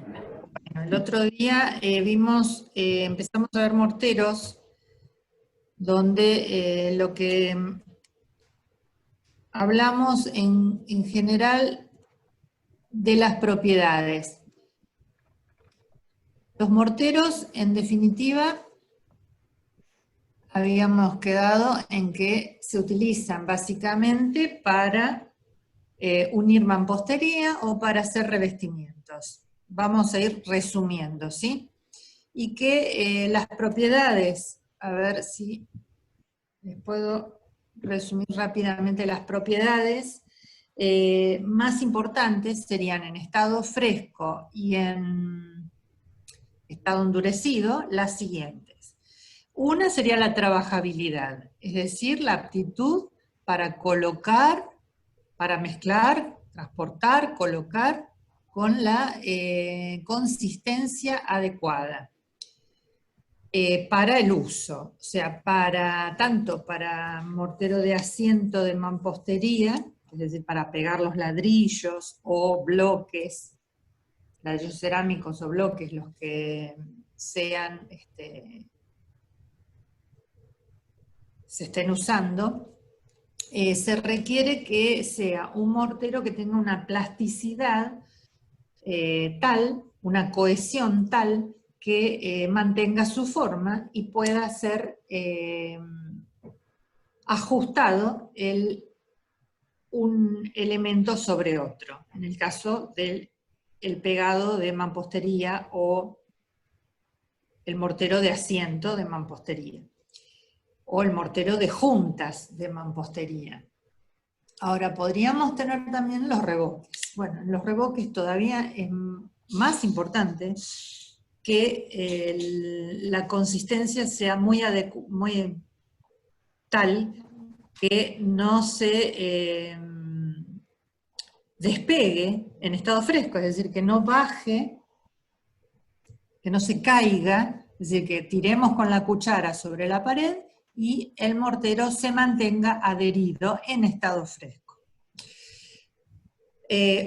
Bueno, el otro día empezamos a ver morteros donde lo que hablamos en general de las propiedades. Los morteros, en definitiva, habíamos quedado en que se utilizan básicamente para unir mampostería o para hacer revestimientos. Vamos a ir resumiendo, ¿sí? Y que las propiedades, a ver si les puedo resumir rápidamente las propiedades más importantes serían en estado fresco y en estado endurecido las siguientes. Una sería la trabajabilidad, es decir, la aptitud para colocar, para mezclar, transportar, colocar con la consistencia adecuada. Para el uso, o sea, tanto para mortero de asiento de mampostería, es decir, para pegar los ladrillos o bloques, ladrillos cerámicos o bloques, los que sean, se estén usando, se requiere que sea un mortero que tenga una plasticidad tal, una cohesión tal, que mantenga su forma y pueda ser ajustado un elemento sobre otro, en el caso del pegado de mampostería o el mortero de asiento de mampostería, o el mortero de juntas de mampostería. Ahora, podríamos tener también los revoques. Bueno, en los revoques todavía es más importante que la consistencia sea muy tal que no se despegue en estado fresco, es decir, que no baje, que no se caiga, es decir, que tiremos con la cuchara sobre la pared y el mortero se mantenga adherido en estado fresco.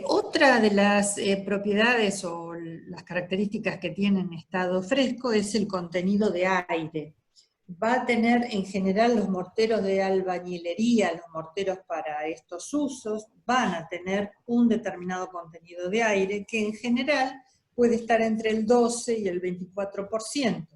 Otra de las propiedades o las características que tienen estado fresco es el contenido de aire. Va a tener en general los morteros de albañilería, los morteros para estos usos, van a tener un determinado contenido de aire que en general puede estar entre el 12 y el 24%.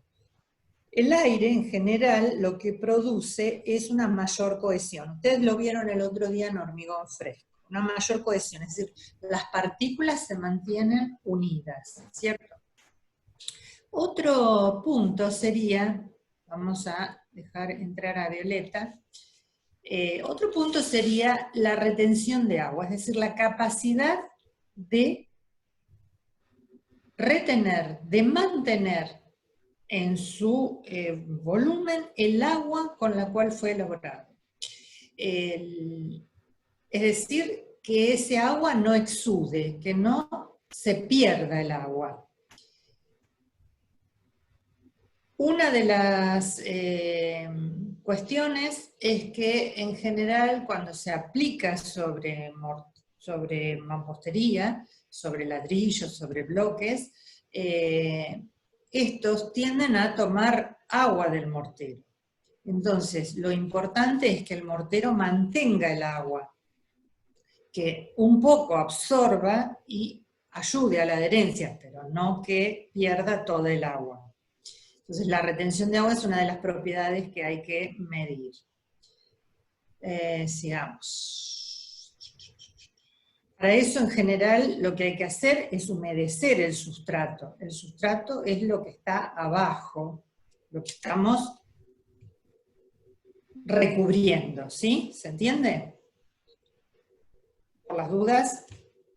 El aire en general lo que produce es una mayor cohesión. Ustedes lo vieron el otro día en hormigón fresco. Una mayor cohesión, es decir, las partículas se mantienen unidas, ¿cierto? Otro punto sería, vamos a dejar entrar a Violeta, otro punto sería la retención de agua, es decir, la capacidad de retener, de mantener en su volumen el agua con la cual fue elaborado. Es decir, que ese agua no exude, que no se pierda el agua. Una de las cuestiones es que en general cuando se aplica sobre mampostería, sobre ladrillos, sobre bloques, estos tienden a tomar agua del mortero. Entonces, lo importante es que el mortero mantenga el agua, que un poco absorba y ayude a la adherencia, pero no que pierda todo el agua. Entonces, la retención de agua es una de las propiedades que hay que medir. Sigamos. Para eso, en general, lo que hay que hacer es humedecer el sustrato. El sustrato es lo que está abajo, lo que estamos recubriendo, ¿sí? ¿Se entiende? Por las dudas,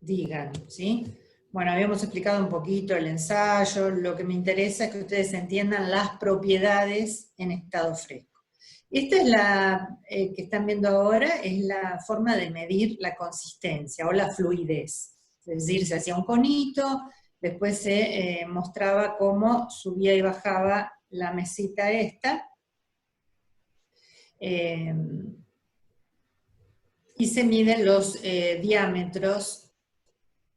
digan, ¿sí? Bueno, habíamos explicado un poquito el ensayo, lo que me interesa es que ustedes entiendan las propiedades en estado fresco. Esta es la que están viendo ahora, es la forma de medir la consistencia o la fluidez. Es decir, se hacía un conito, después se mostraba cómo subía y bajaba la mesita esta, y se miden los diámetros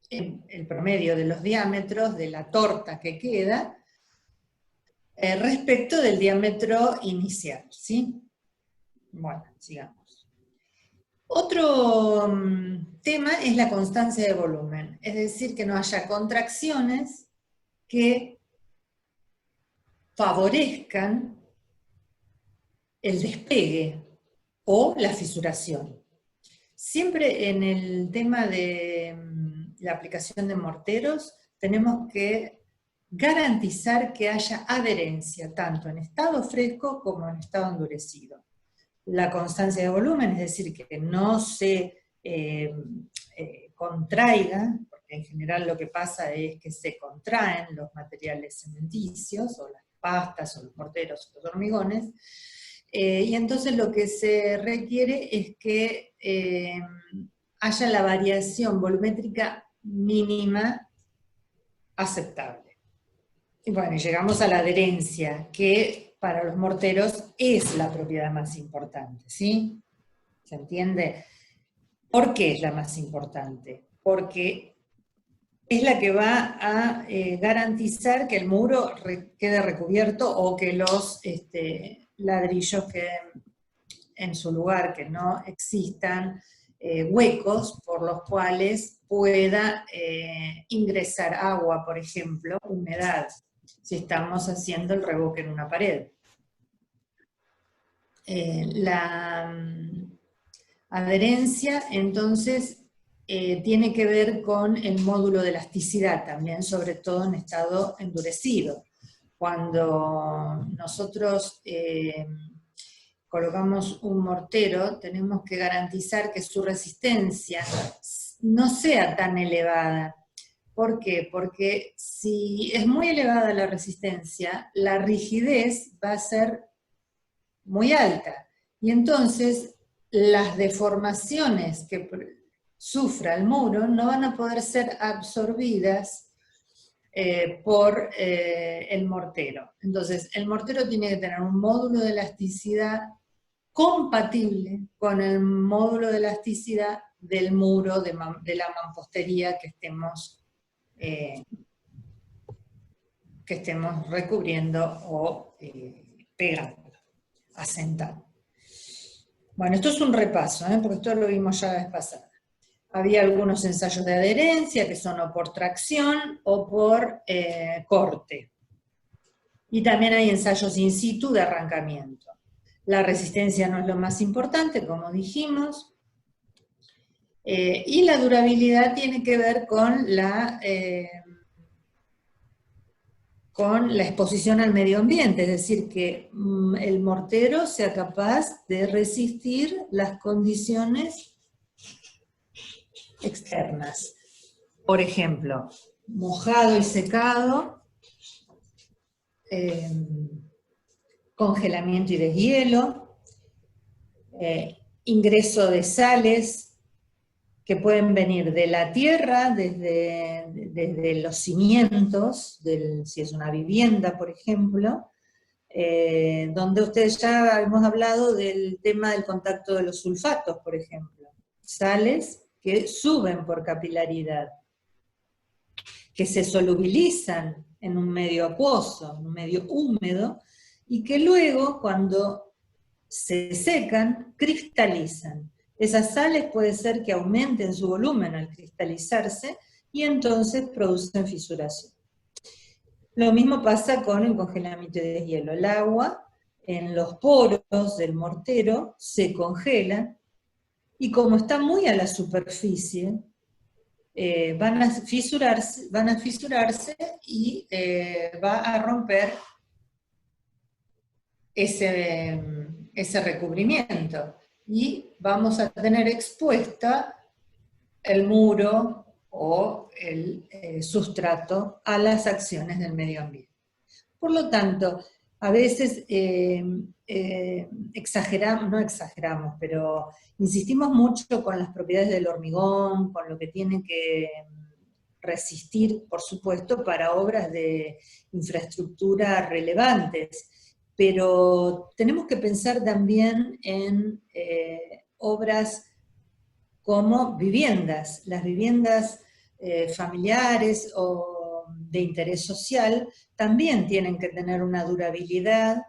el promedio de los diámetros de la torta que queda respecto del diámetro inicial, ¿sí? Bueno, sigamos. Otro tema es la constancia de volumen, es decir, que no haya contracciones que favorezcan el despegue o la fisuración. Siempre en el tema de la aplicación de morteros tenemos que garantizar que haya adherencia, tanto en estado fresco como en estado endurecido. La constancia de volumen, es decir, que no se contraiga, porque en general lo que pasa es que se contraen los materiales cementicios, o las pastas, o los morteros, o los hormigones, y entonces lo que se requiere es que haya la variación volumétrica mínima aceptable. Y bueno, llegamos a la adherencia, que para los morteros es la propiedad más importante, ¿sí? ¿Se entiende? ¿Por qué es la más importante? Porque es la que va a garantizar que el muro quede recubierto o que los ladrillos queden en su lugar, que no existan huecos por los cuales pueda ingresar agua, por ejemplo, humedad, si estamos haciendo el revoque en una pared. La adherencia, entonces, tiene que ver con el módulo de elasticidad también, sobre todo en estado endurecido. Cuando nosotros colocamos un mortero, tenemos que garantizar que su resistencia no sea tan elevada. ¿Por qué? Porque si es muy elevada la resistencia, la rigidez va a ser muy alta. Y entonces las deformaciones que sufra el muro no van a poder ser absorbidas por el mortero. Entonces, el mortero tiene que tener un módulo de elasticidad compatible con el módulo de elasticidad del muro de la mampostería que estemos recubriendo o pegando, asentando. Bueno, esto es un repaso, porque esto lo vimos ya la vez pasada. Había algunos ensayos de adherencia que son o por tracción o por corte. Y también hay ensayos in situ de arrancamiento. La resistencia no es lo más importante, como dijimos. Y la durabilidad tiene que ver con la exposición al medio ambiente, es decir, que el mortero sea capaz de resistir las condiciones externas. Por ejemplo, mojado y secado, congelamiento y deshielo, ingreso de sales que pueden venir de la tierra, desde los cimientos, si es una vivienda, por ejemplo, donde ustedes ya hemos hablado del tema del contacto de los sulfatos, por ejemplo. Sales que suben por capilaridad, que se solubilizan en un medio acuoso, en un medio húmedo, y que luego, cuando se secan, cristalizan. Esas sales puede ser que aumenten su volumen al cristalizarse, y entonces producen fisuración. Lo mismo pasa con el congelamiento de deshielo. El agua en los poros del mortero se congela, y como está muy a la superficie, van a fisurarse y va a romper ese recubrimiento. Y vamos a tener expuesta el muro o el sustrato a las acciones del medio ambiente. Por lo tanto, a veces no exageramos, pero insistimos mucho con las propiedades del hormigón, con lo que tiene que resistir, por supuesto, para obras de infraestructura relevantes, pero tenemos que pensar también en obras como viviendas. Las viviendas familiares o de interés social, también tienen que tener una durabilidad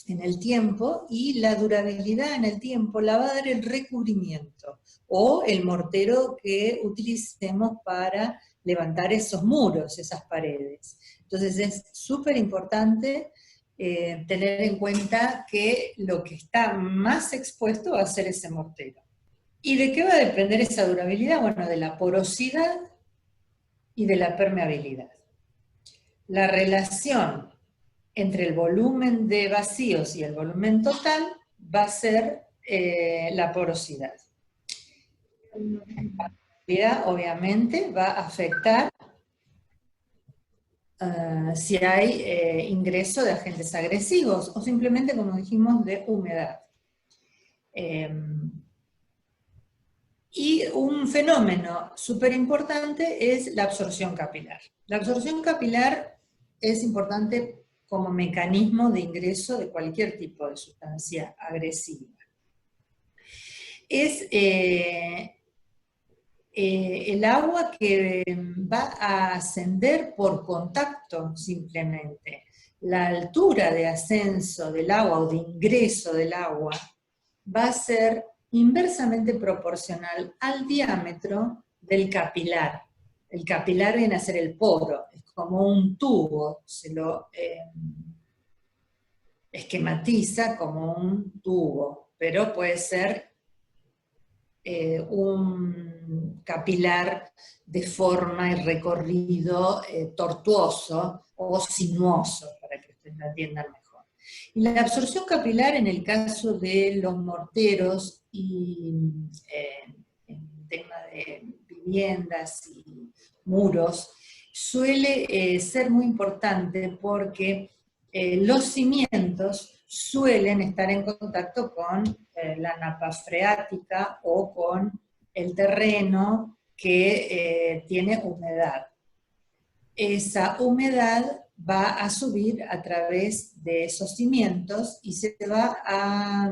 en el tiempo, y la durabilidad en el tiempo la va a dar el recubrimiento o el mortero que utilicemos para levantar esos muros, esas paredes. Entonces es súper importante tener en cuenta que lo que está más expuesto va a ser ese mortero. ¿Y de qué va a depender esa durabilidad? Bueno, de la porosidad y de la permeabilidad. La relación entre el volumen de vacíos y el volumen total va a ser la porosidad. La porosidad obviamente va a afectar si hay ingreso de agentes agresivos o simplemente, como dijimos, de humedad. Y un fenómeno súper importante es la absorción capilar. La absorción capilar es importante como mecanismo de ingreso de cualquier tipo de sustancia agresiva. Es el agua que va a ascender por contacto simplemente. La altura de ascenso del agua o de ingreso del agua va a ser inversamente proporcional al diámetro del capilar. El capilar viene a ser el poro, es como un tubo, se lo esquematiza como un tubo, pero puede ser un capilar de forma y recorrido tortuoso o sinuoso, para que ustedes lo entiendan mejor. Y la absorción capilar en el caso de los morteros y en tema de viviendas y muros, suele ser muy importante porque los cimientos suelen estar en contacto con la napa freática o con el terreno que tiene humedad. Esa humedad va a subir a través de esos cimientos y se va a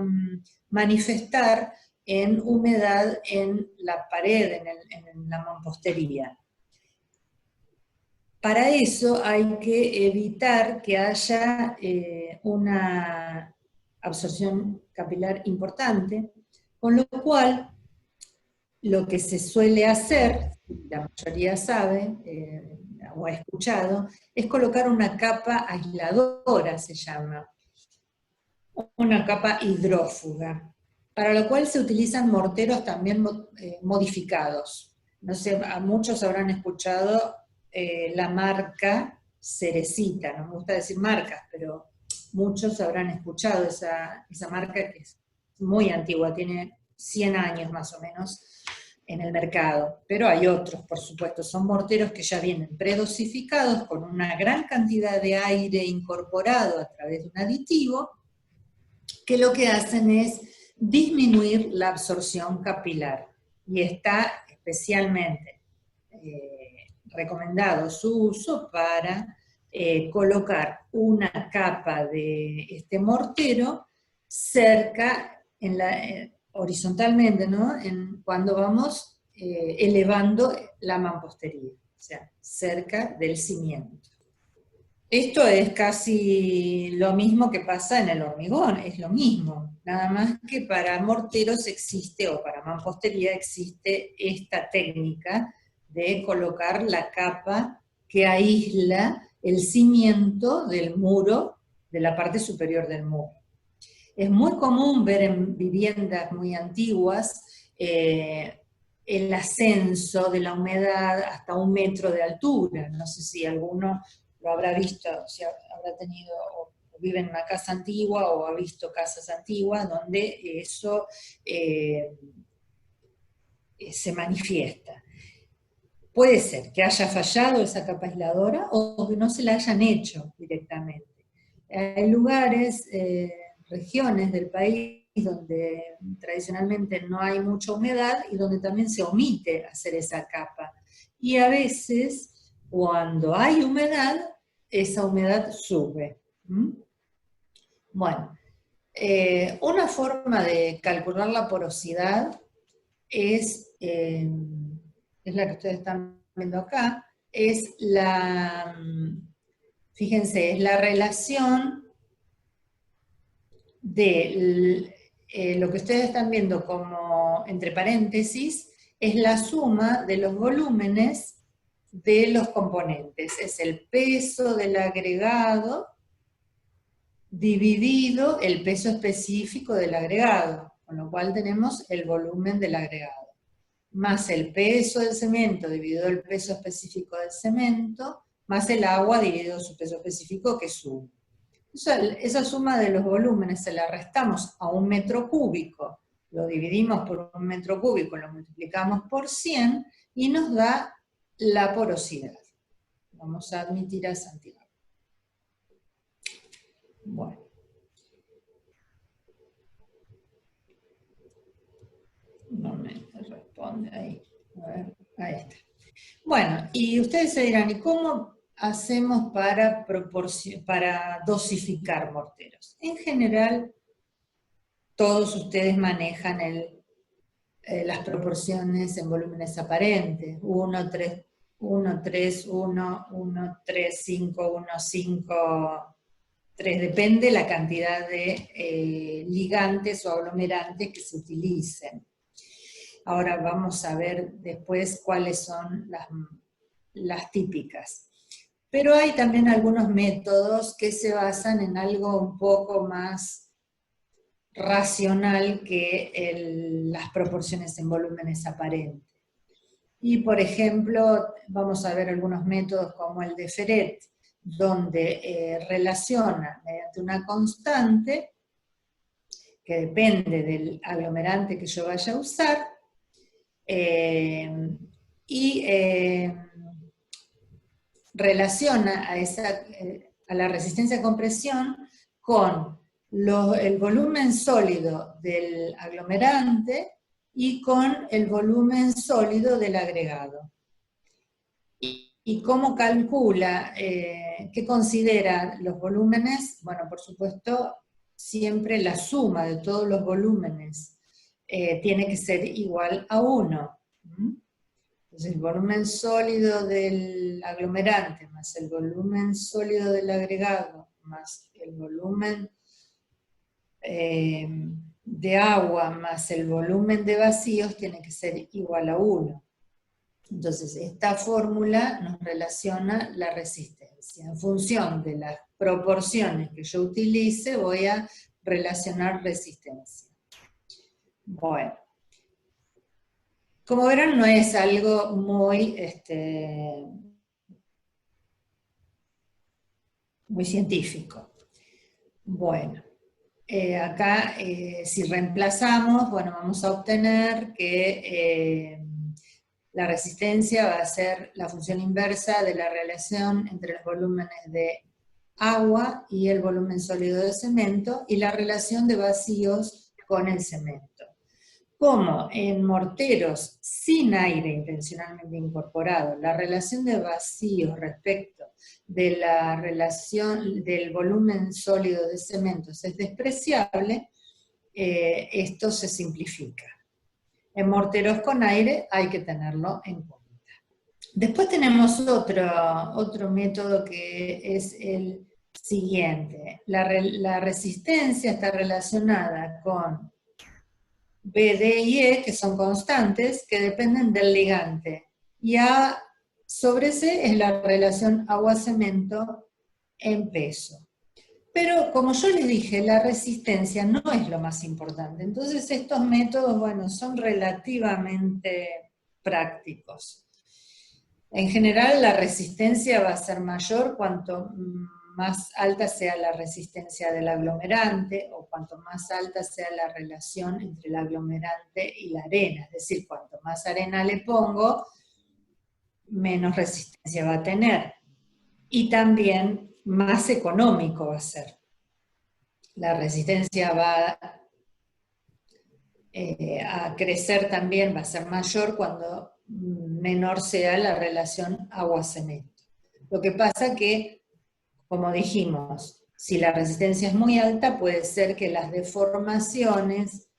manifestar en humedad en la pared, en la mampostería. Para eso hay que evitar que haya una absorción capilar importante, con lo cual lo que se suele hacer, la mayoría sabe o ha escuchado, es colocar una capa aisladora, se llama, una capa hidrófuga, para lo cual se utilizan morteros también modificados. No sé, a muchos habrán escuchado la marca Cerecita, no me gusta decir marcas, pero muchos habrán escuchado esa marca que es muy antigua, tiene 100 años más o menos en el mercado, pero hay otros, por supuesto, son morteros que ya vienen predosificados con una gran cantidad de aire incorporado a través de un aditivo, que lo que hacen es disminuir la absorción capilar, y está especialmente recomendado su uso para colocar una capa de este mortero cerca, horizontalmente, ¿no? Cuando vamos elevando la mampostería, o sea, cerca del cimiento. Esto es casi lo mismo que pasa en el hormigón, es lo mismo, nada más que para morteros existe, o para mampostería existe esta técnica de colocar la capa que aísla el cimiento del muro, de la parte superior del muro. Es muy común ver en viviendas muy antiguas el ascenso de la humedad hasta 1 metro de altura. No sé si alguno lo habrá visto, si habrá tenido o vive en una casa antigua o ha visto casas antiguas donde eso se manifiesta. Puede ser que haya fallado esa capa aisladora o que no se la hayan hecho directamente. Hay lugares, regiones del país donde tradicionalmente no hay mucha humedad y donde también se omite hacer esa capa. Y a veces, cuando hay humedad, esa humedad sube. Bueno, una forma de calcular la porosidad es la que ustedes están viendo acá, es la, fíjense, es la relación de lo que ustedes están viendo como entre paréntesis, es la suma de los volúmenes de los componentes. Es el peso del agregado dividido el peso específico del agregado, con lo cual tenemos el volumen del agregado, más el peso del cemento dividido el peso específico del cemento, más el agua dividido su peso específico, que es 1. Esa suma de los volúmenes se la restamos a un metro cúbico, lo dividimos por un metro cúbico, lo multiplicamos por 100 y nos da la porosidad. Vamos a admitir a Santiago. Bueno. No me responde ahí. A ver, ahí está. Bueno, y ustedes se dirán, ¿y cómo hacemos para dosificar morteros? En general, todos ustedes manejan las proporciones en volúmenes aparentes. 1, 3, 1, 3, 1, 1, 3, 5, 1, 5, 3. Depende la cantidad de ligantes o aglomerantes que se utilicen. Ahora vamos a ver después cuáles son las típicas. Pero hay también algunos métodos que se basan en algo un poco más racional que las proporciones en volúmenes aparentes. Y por ejemplo, vamos a ver algunos métodos como el de Ferret, donde relaciona mediante una constante, que depende del aglomerante que yo vaya a usar, relaciona a la resistencia a compresión con el volumen sólido del aglomerante y con el volumen sólido del agregado. ¿Y cómo calcula? ¿Qué considera los volúmenes? Bueno, por supuesto, siempre la suma de todos los volúmenes tiene que ser igual a 1. Entonces el volumen sólido del aglomerante más el volumen sólido del agregado más el volumen de agua más el volumen de vacíos tiene que ser igual a 1. Entonces esta fórmula nos relaciona la resistencia. En función de las proporciones que yo utilice voy a relacionar resistencia. Bueno. Como verán, no es algo muy, muy científico. Bueno, acá si reemplazamos, bueno, vamos a obtener que la resistencia va a ser la función inversa de la relación entre los volúmenes de agua y el volumen sólido de cemento, y la relación de vacíos con el cemento. Como en morteros sin aire intencionalmente incorporado, la relación de vacíos respecto de la relación del volumen sólido de cementos es despreciable, esto se simplifica. En morteros con aire hay que tenerlo en cuenta. Después tenemos otro método que es el siguiente. La resistencia está relacionada con B, D y E, que son constantes, que dependen del ligante. Y A sobre C es la relación agua-cemento en peso. Pero como yo les dije, la resistencia no es lo más importante. Entonces estos métodos, bueno, son relativamente prácticos. En general la resistencia va a ser mayor cuanto más alta sea la resistencia del aglomerante, o cuanto más alta sea la relación entre el aglomerante y la arena. Es decir, cuanto más arena le pongo, menos resistencia va a tener. Y también más económico va a ser. La resistencia va a crecer también, va a ser mayor cuando menor sea la relación agua-cemento. Lo que pasa que, como dijimos, si la resistencia es muy alta, puede ser que las deformaciones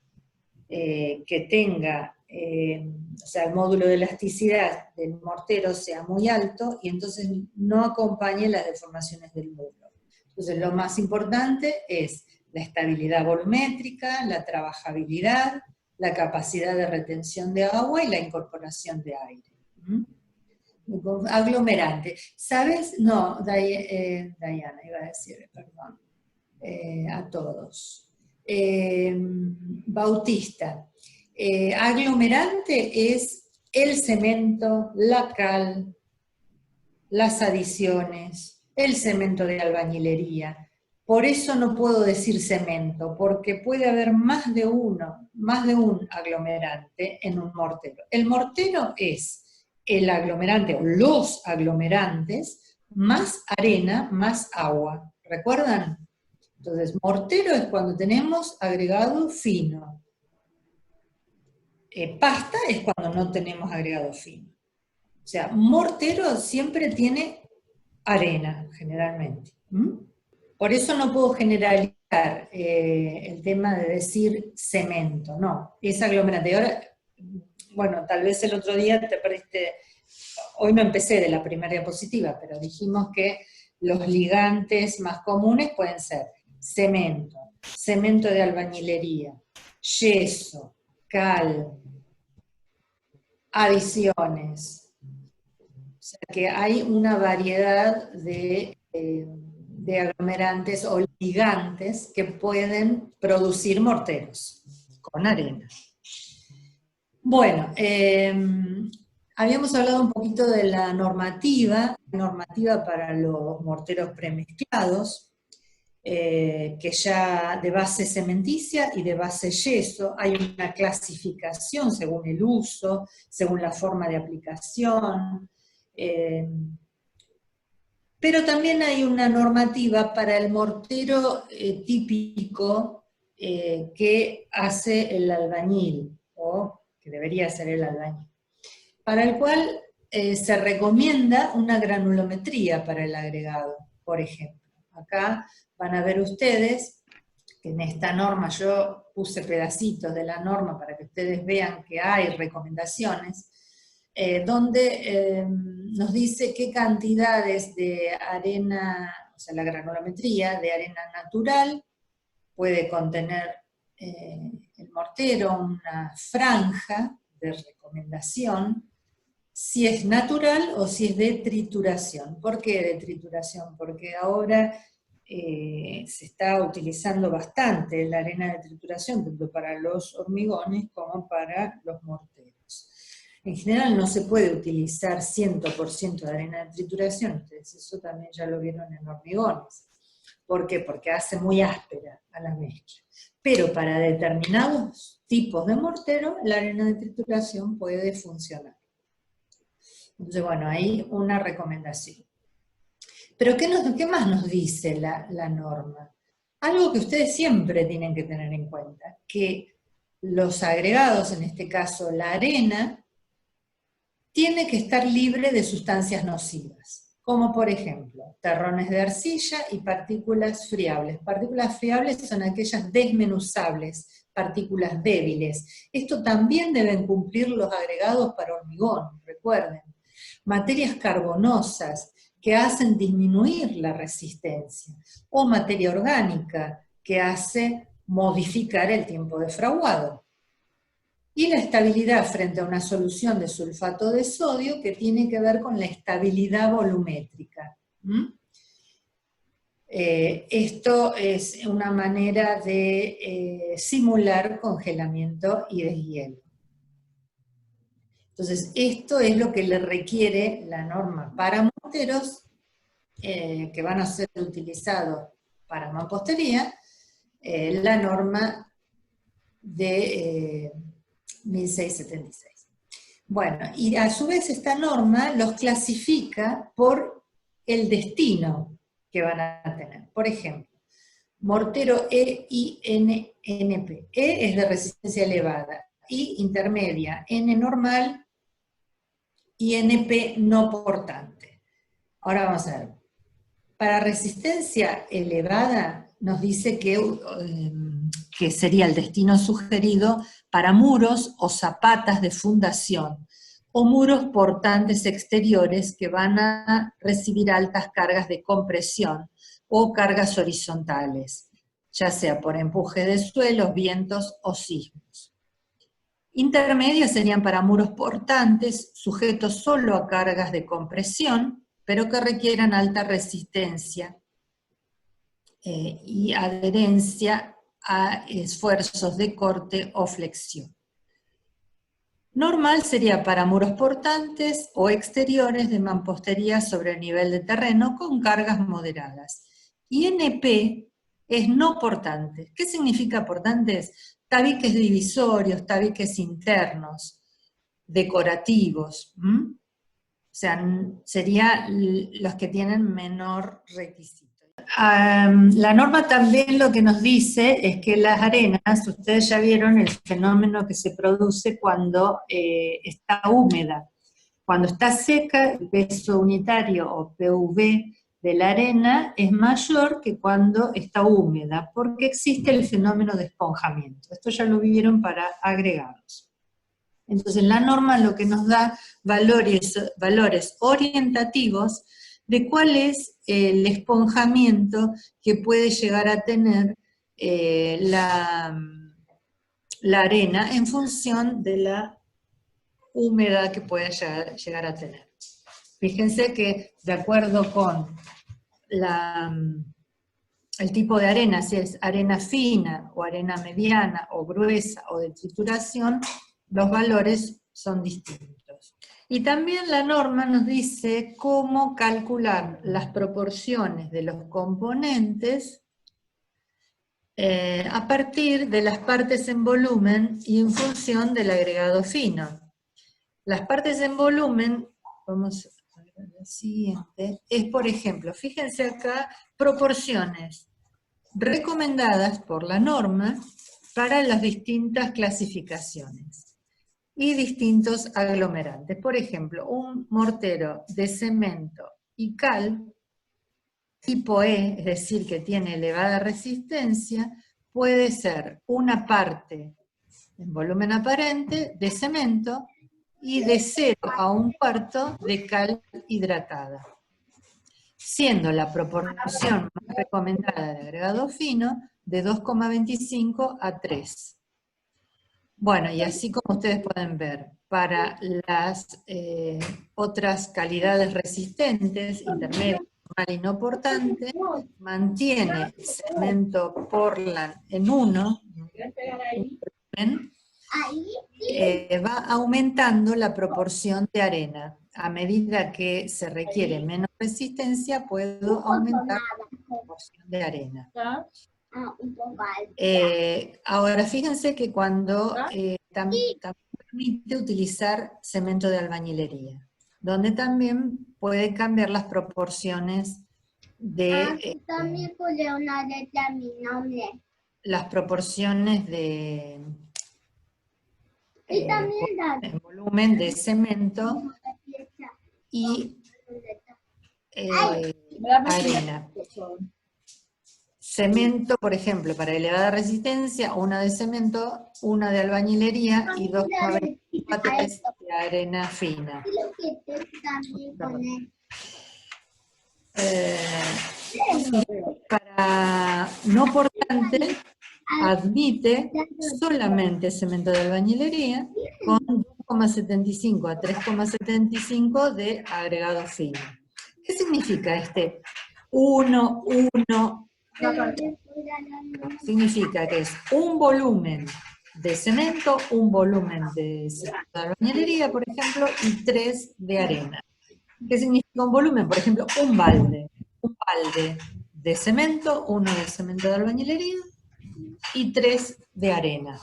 que tenga o sea, el módulo de elasticidad del mortero sea muy alto y entonces no acompañe las deformaciones del muro. Entonces lo más importante es la estabilidad volumétrica, la trabajabilidad, la capacidad de retención de agua y la incorporación de aire. Aglomerante. ¿Sabes? No, Diana iba a decir, perdón, a todos. Bautista. Aglomerante es el cemento, la cal, las adiciones, el cemento de albañilería. Por eso no puedo decir cemento, porque puede haber más de un aglomerante en un mortero. El mortero es el aglomerante o los aglomerantes más arena más agua. ¿Recuerdan? Entonces, mortero es cuando tenemos agregado fino. Pasta es cuando no tenemos agregado fino. O sea, mortero siempre tiene arena, generalmente. Por eso no puedo generalizar el tema de decir cemento, no, es aglomerante. Ahora, bueno, tal vez el otro día te perdiste, hoy no empecé de la primera diapositiva, pero dijimos que los ligantes más comunes pueden ser cemento, cemento de albañilería, yeso, cal, adiciones. O sea que hay una variedad de aglomerantes o ligantes que pueden producir morteros con arena. Bueno, habíamos hablado un poquito de la normativa para los morteros premezclados, que ya de base cementicia y de base yeso. Hay una clasificación según el uso, según la forma de aplicación, pero también hay una normativa para el mortero típico que hace el albañil, o que debería ser el albañil, para el cual se recomienda una granulometría para el agregado, por ejemplo. Acá van a ver ustedes que en esta norma, yo puse pedacitos de la norma para que ustedes vean que hay recomendaciones, donde nos dice qué cantidades de arena, o sea, la granulometría de arena natural puede contener el mortero, una franja de recomendación, si es natural o si es de trituración. ¿Por qué de trituración? Porque ahora se está utilizando bastante la arena de trituración, tanto para los hormigones como para los morteros. En general no se puede utilizar 100% de arena de trituración, ustedes eso también ya lo vieron en hormigones. ¿Por qué? Porque hace muy áspera a la mezcla. Pero para determinados tipos de mortero, la arena de trituración puede funcionar. Entonces, bueno, ahí una recomendación. Pero ¿qué más nos dice la norma? Algo que ustedes siempre tienen que tener en cuenta, que los agregados, en este caso la arena, tiene que estar libre de sustancias nocivas, como por ejemplo, terrones de arcilla y partículas friables. Partículas friables son aquellas desmenuzables, partículas débiles. Esto también deben cumplir los agregados para hormigón, recuerden. Materias carbonosas que hacen disminuir la resistencia, o materia orgánica que hace modificar el tiempo de fraguado. Y la estabilidad frente a una solución de sulfato de sodio que tiene que ver con la estabilidad volumétrica. Esto es una manera de simular congelamiento y deshielo. Entonces, esto es lo que le requiere la norma para morteros que van a ser utilizados para mampostería, la norma de 1676. Bueno, y a su vez esta norma los clasifica por el destino que van a tener. Por ejemplo, mortero EINP. E es de resistencia elevada, I intermedia, N normal, y NP no portante. Ahora vamos a ver. Para resistencia elevada nos dice que que sería el destino sugerido para muros o zapatas de fundación, o muros portantes exteriores que van a recibir altas cargas de compresión o cargas horizontales, ya sea por empuje de suelos, vientos o sismos. Intermedios serían para muros portantes sujetos solo a cargas de compresión, pero que requieran alta resistencia y adherencia a esfuerzos de corte o flexión. Normal sería para muros portantes o exteriores de mampostería sobre el nivel de terreno con cargas moderadas. Y NP es no portantes. ¿Qué significa portantes? Tabiques divisorios, tabiques internos, decorativos. O sea, serían los que tienen menor requisito. La norma también lo que nos dice es que las arenas, ustedes ya vieron el fenómeno que se produce cuando está húmeda. Cuando está seca, el peso unitario o PV de la arena es mayor que cuando está húmeda, porque existe el fenómeno de esponjamiento. Esto ya lo vieron para agregados. Entonces la norma lo que nos da valores orientativos de cuál es el esponjamiento que puede llegar a tener la arena en función de la humedad que pueda llegar a tener. Fíjense que de acuerdo con el tipo de arena, si es arena fina o arena mediana o gruesa o de trituración, los valores son distintos. Y también la norma nos dice cómo calcular las proporciones de los componentes a partir de las partes en volumen y en función del agregado fino. Las partes en volumen, vamos a ver la siguiente, es por ejemplo, fíjense acá, proporciones recomendadas por la norma para las distintas clasificaciones y distintos aglomerantes. Por ejemplo, un mortero de cemento y cal, tipo E, es decir, que tiene elevada resistencia, puede ser una parte en volumen aparente de cemento y de 0 a 1/4 de cal hidratada, siendo la proporción más recomendada de agregado fino de 2,25 a 3. Bueno, y así como ustedes pueden ver, para las otras calidades resistentes, intermedias, normal y no portante, mantiene cemento Portland en 1, va aumentando la proporción de arena. A medida que se requiere menos resistencia, puedo aumentar la proporción de arena. Ahora, fíjense que cuando también permite utilizar cemento de albañilería, donde también puede cambiar las proporciones de... también pone una letra a mi nombre. Las proporciones de... en volumen de cemento y arena. Cemento, por ejemplo, para elevada resistencia, una de cemento, una de albañilería y 2,24 de arena fina. Para no portante, admite solamente cemento de albañilería con 2,75 a 3,75 de agregado fino. ¿Qué significa este 1, 1? Significa que es un volumen de cemento, un volumen de cemento de albañilería, por ejemplo, y 3 de arena. ¿Qué significa un volumen? Por ejemplo, un balde de cemento, 1 de cemento de albañilería y 3 de arena.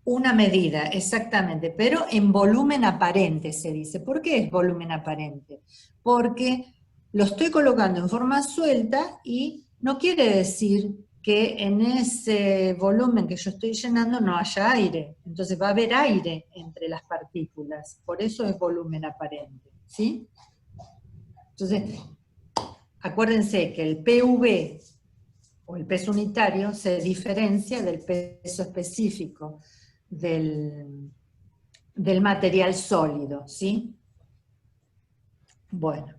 Una medida, exactamente, pero en volumen aparente se dice. ¿Por qué es volumen aparente? Porque lo estoy colocando en forma suelta y no quiere decir que en ese volumen que yo estoy llenando no haya aire. Entonces va a haber aire entre las partículas. Por eso es volumen aparente. ¿Sí? Entonces, acuérdense que el PV o el peso unitario, se diferencia del peso específico del material sólido, ¿sí? Bueno,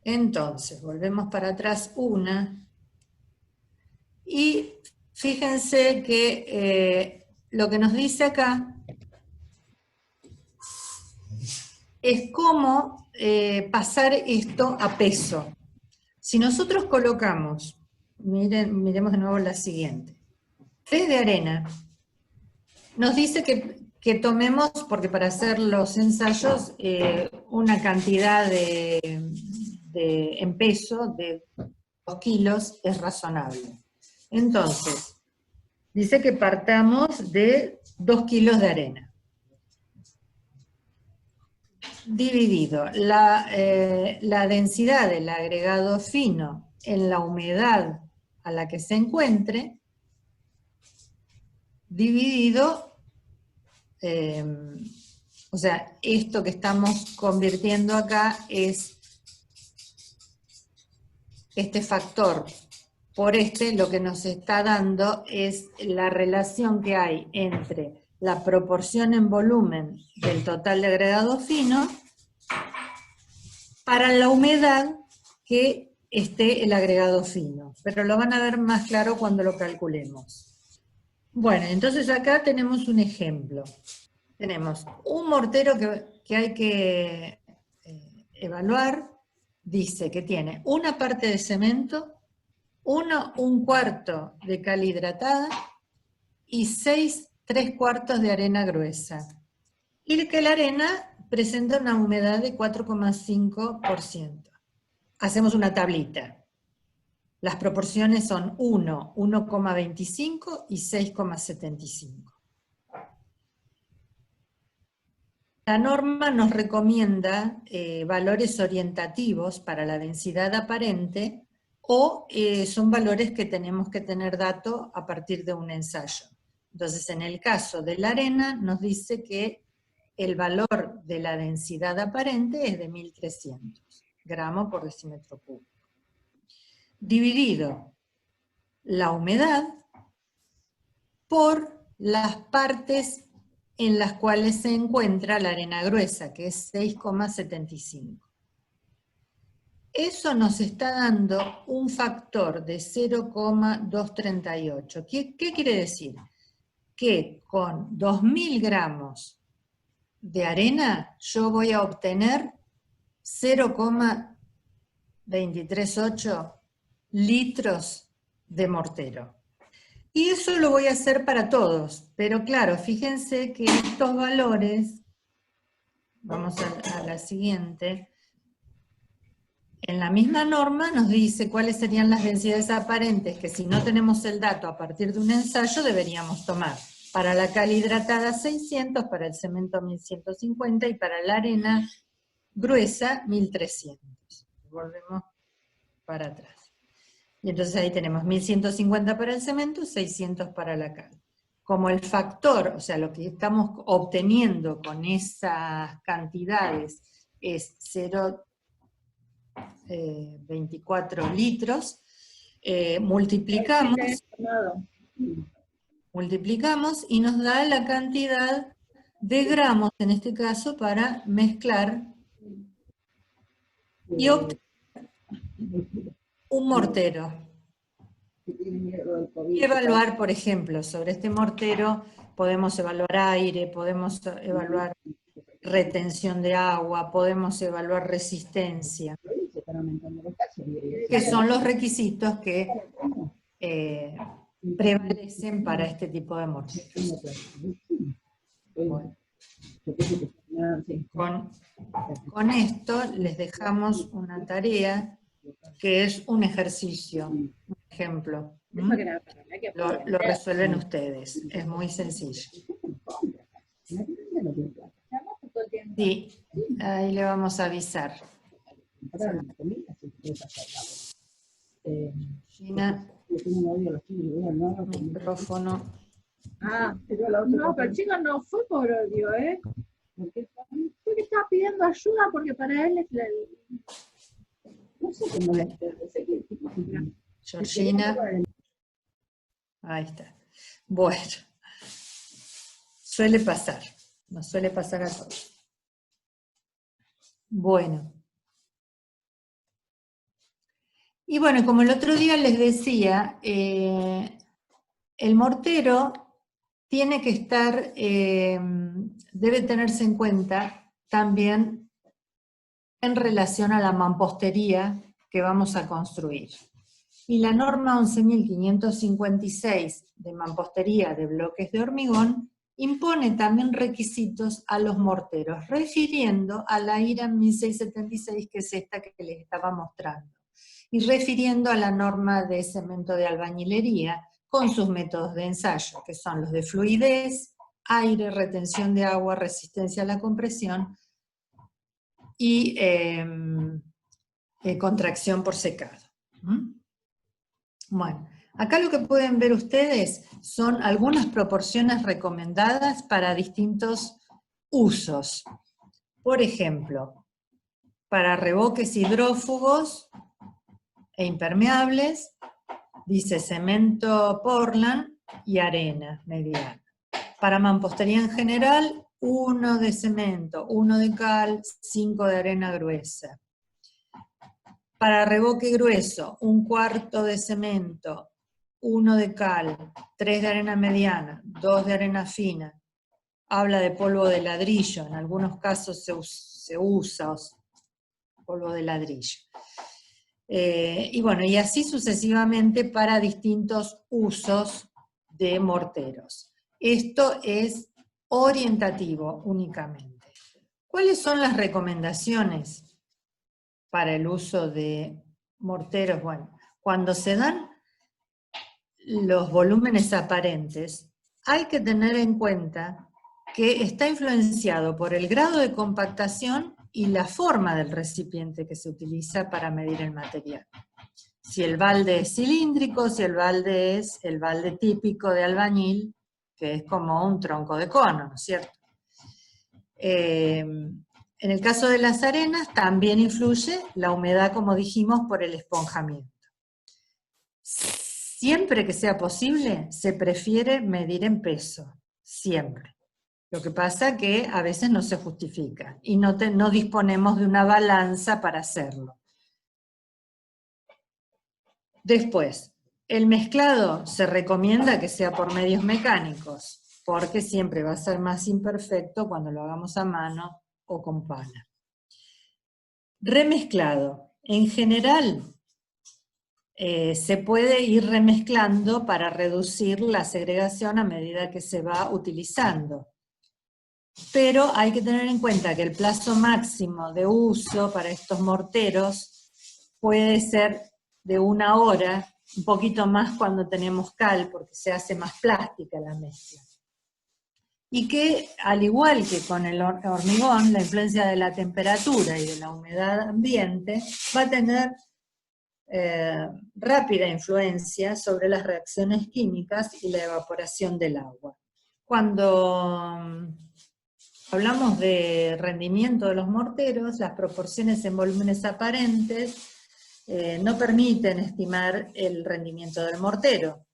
entonces, volvemos para atrás una, y fíjense que lo que nos dice acá es cómo pasar esto a peso. Si nosotros colocamos, miremos de nuevo la siguiente, 3 de arena, nos dice que tomemos, porque para hacer los ensayos, una cantidad en peso de 2 kilos es razonable. Entonces, dice que partamos de 2 kilos de arena. Dividido la densidad del agregado fino en la humedad a la que se encuentre, dividido, o sea, esto que estamos convirtiendo acá es este factor por lo que nos está dando es la relación que hay entre la proporción en volumen del total de agregado fino para la humedad que esté el agregado fino, pero lo van a ver más claro cuando lo calculemos. Bueno, entonces acá tenemos un ejemplo. Tenemos un mortero que hay que evaluar, dice que tiene una parte de cemento, un cuarto de cal hidratada y 3/4 de arena gruesa. Y que la arena presenta una humedad de 4,5%. Hacemos una tablita. Las proporciones son 1, 1,25 y 6,75. La norma nos recomienda valores orientativos para la densidad aparente o son valores que tenemos que tener dato a partir de un ensayo. Entonces, en el caso de la arena, nos dice que el valor de la densidad aparente es de 1300 gramos por decímetro cúbico. Dividido la humedad por las partes en las cuales se encuentra la arena gruesa, que es 6,75. Eso nos está dando un factor de 0,238. ¿Qué quiere decir? Que con 2000 gramos de arena yo voy a obtener 0,238 litros de mortero. Y eso lo voy a hacer para todos, pero claro, fíjense que estos valores, vamos a la siguiente, en la misma norma nos dice cuáles serían las densidades aparentes que si no tenemos el dato a partir de un ensayo deberíamos tomar. Para la cal hidratada 600, para el cemento 1150 y para la arena gruesa 1300. Volvemos para atrás. Y entonces ahí tenemos 1150 para el cemento, 600 para la cal. Como el factor, o sea, lo que estamos obteniendo con esas cantidades es 0,24 litros, multiplicamos y nos da la cantidad de gramos, en este caso, para mezclar y obtener un mortero. Y evaluar, por ejemplo, sobre este mortero podemos evaluar aire, podemos evaluar retención de agua, podemos evaluar resistencia, que son los requisitos que prevalecen para este tipo de morteros. Bueno. Con esto les dejamos una tarea que es un ejercicio, un ejemplo. Lo resuelven ustedes, es muy sencillo. Sí, ahí le vamos a avisar. Gina, micrófono. Ah, no, pero el chico no fue por odio, ¿eh? Fue que estaba pidiendo ayuda porque para él es la... No sé cómo Georgina. Ahí está. Bueno, suele pasar, nos suele pasar a todos. Bueno. Y bueno, como el otro día les decía, el mortero tiene que estar, debe tenerse en cuenta también en relación a la mampostería que vamos a construir. Y la norma 11.556 de mampostería de bloques de hormigón impone también requisitos a los morteros, refiriendo a la IRA 1676, que es esta que les estaba mostrando, y refiriendo a la norma de cemento de albañilería, con sus métodos de ensayo, que son los de fluidez, aire, retención de agua, resistencia a la compresión, y contracción por secado. Bueno, acá lo que pueden ver ustedes son algunas proporciones recomendadas para distintos usos. Por ejemplo, para revoques hidrófugos e impermeables, dice cemento Portland y arena mediana. Para mampostería en general, 1 de cemento, 1 de cal, 5 de arena gruesa. Para revoque grueso, 1/4 de cemento, 1 de cal, 3 de arena mediana, 2 de arena fina. Habla de polvo de ladrillo, en algunos casos se usa polvo de ladrillo. Y bueno, y así sucesivamente para distintos usos de morteros. Esto es orientativo únicamente. ¿Cuáles son las recomendaciones para el uso de morteros? Bueno, cuando se dan los volúmenes aparentes, hay que tener en cuenta que está influenciado por el grado de compactación y la forma del recipiente que se utiliza para medir el material. Si el balde es cilíndrico, si el balde es el balde típico de albañil, que es como un tronco de cono, ¿no es cierto? En el caso de las arenas también influye la humedad, como dijimos, por el esponjamiento. Siempre que sea posible, se prefiere medir en peso, siempre. Lo que pasa que a veces no se justifica y no disponemos de una balanza para hacerlo. Después, el mezclado se recomienda que sea por medios mecánicos, porque siempre va a ser más imperfecto cuando lo hagamos a mano o con pala. Remezclado. En general, se puede ir remezclando para reducir la segregación a medida que se va utilizando. Pero hay que tener en cuenta que el plazo máximo de uso para estos morteros puede ser de 1 hora, un poquito más cuando tenemos cal, porque se hace más plástica la mezcla. Y que, al igual que con el hormigón, la influencia de la temperatura y de la humedad ambiente va a tener rápida influencia sobre las reacciones químicas y la evaporación del agua. Cuando hablamos de rendimiento de los morteros, las proporciones en volúmenes aparentes no permiten estimar el rendimiento del mortero,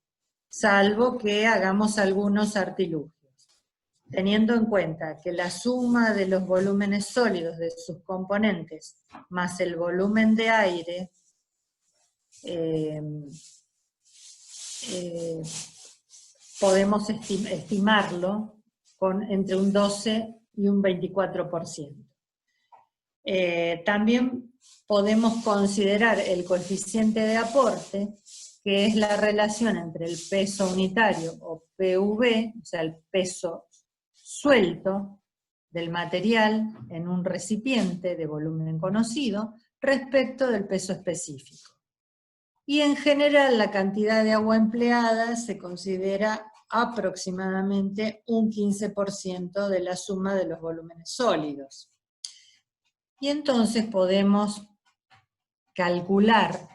salvo que hagamos algunos artilugios. Teniendo en cuenta que la suma de los volúmenes sólidos de sus componentes más el volumen de aire podemos estimarlo con entre un 12 y un 24%. También podemos considerar el coeficiente de aporte, que es la relación entre el peso unitario, o PV, o sea, el peso suelto del material en un recipiente de volumen conocido, respecto del peso específico. Y en general la cantidad de agua empleada se considera aproximadamente un 15% de la suma de los volúmenes sólidos. Y entonces podemos calcular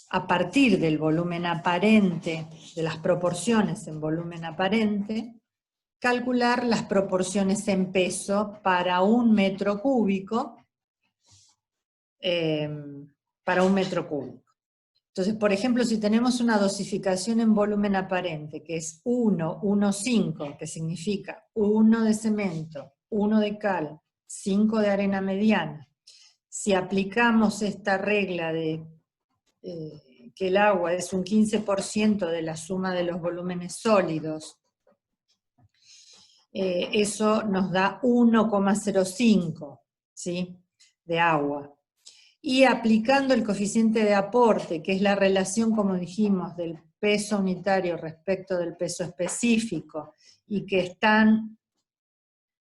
a partir del volumen aparente, de las proporciones en volumen aparente, calcular las proporciones en peso para 1 metro cúbico, Entonces Entonces, por ejemplo, si tenemos una dosificación en volumen aparente, que es 1, 1, 5, que significa 1 de cemento, 1 de cal, 5 de arena mediana, si aplicamos esta regla de que el agua es un 15% de la suma de los volúmenes sólidos, eso nos da 1,05, ¿sí?, de agua. Y aplicando el coeficiente de aporte, que es la relación, como dijimos, del peso unitario respecto del peso específico, y que están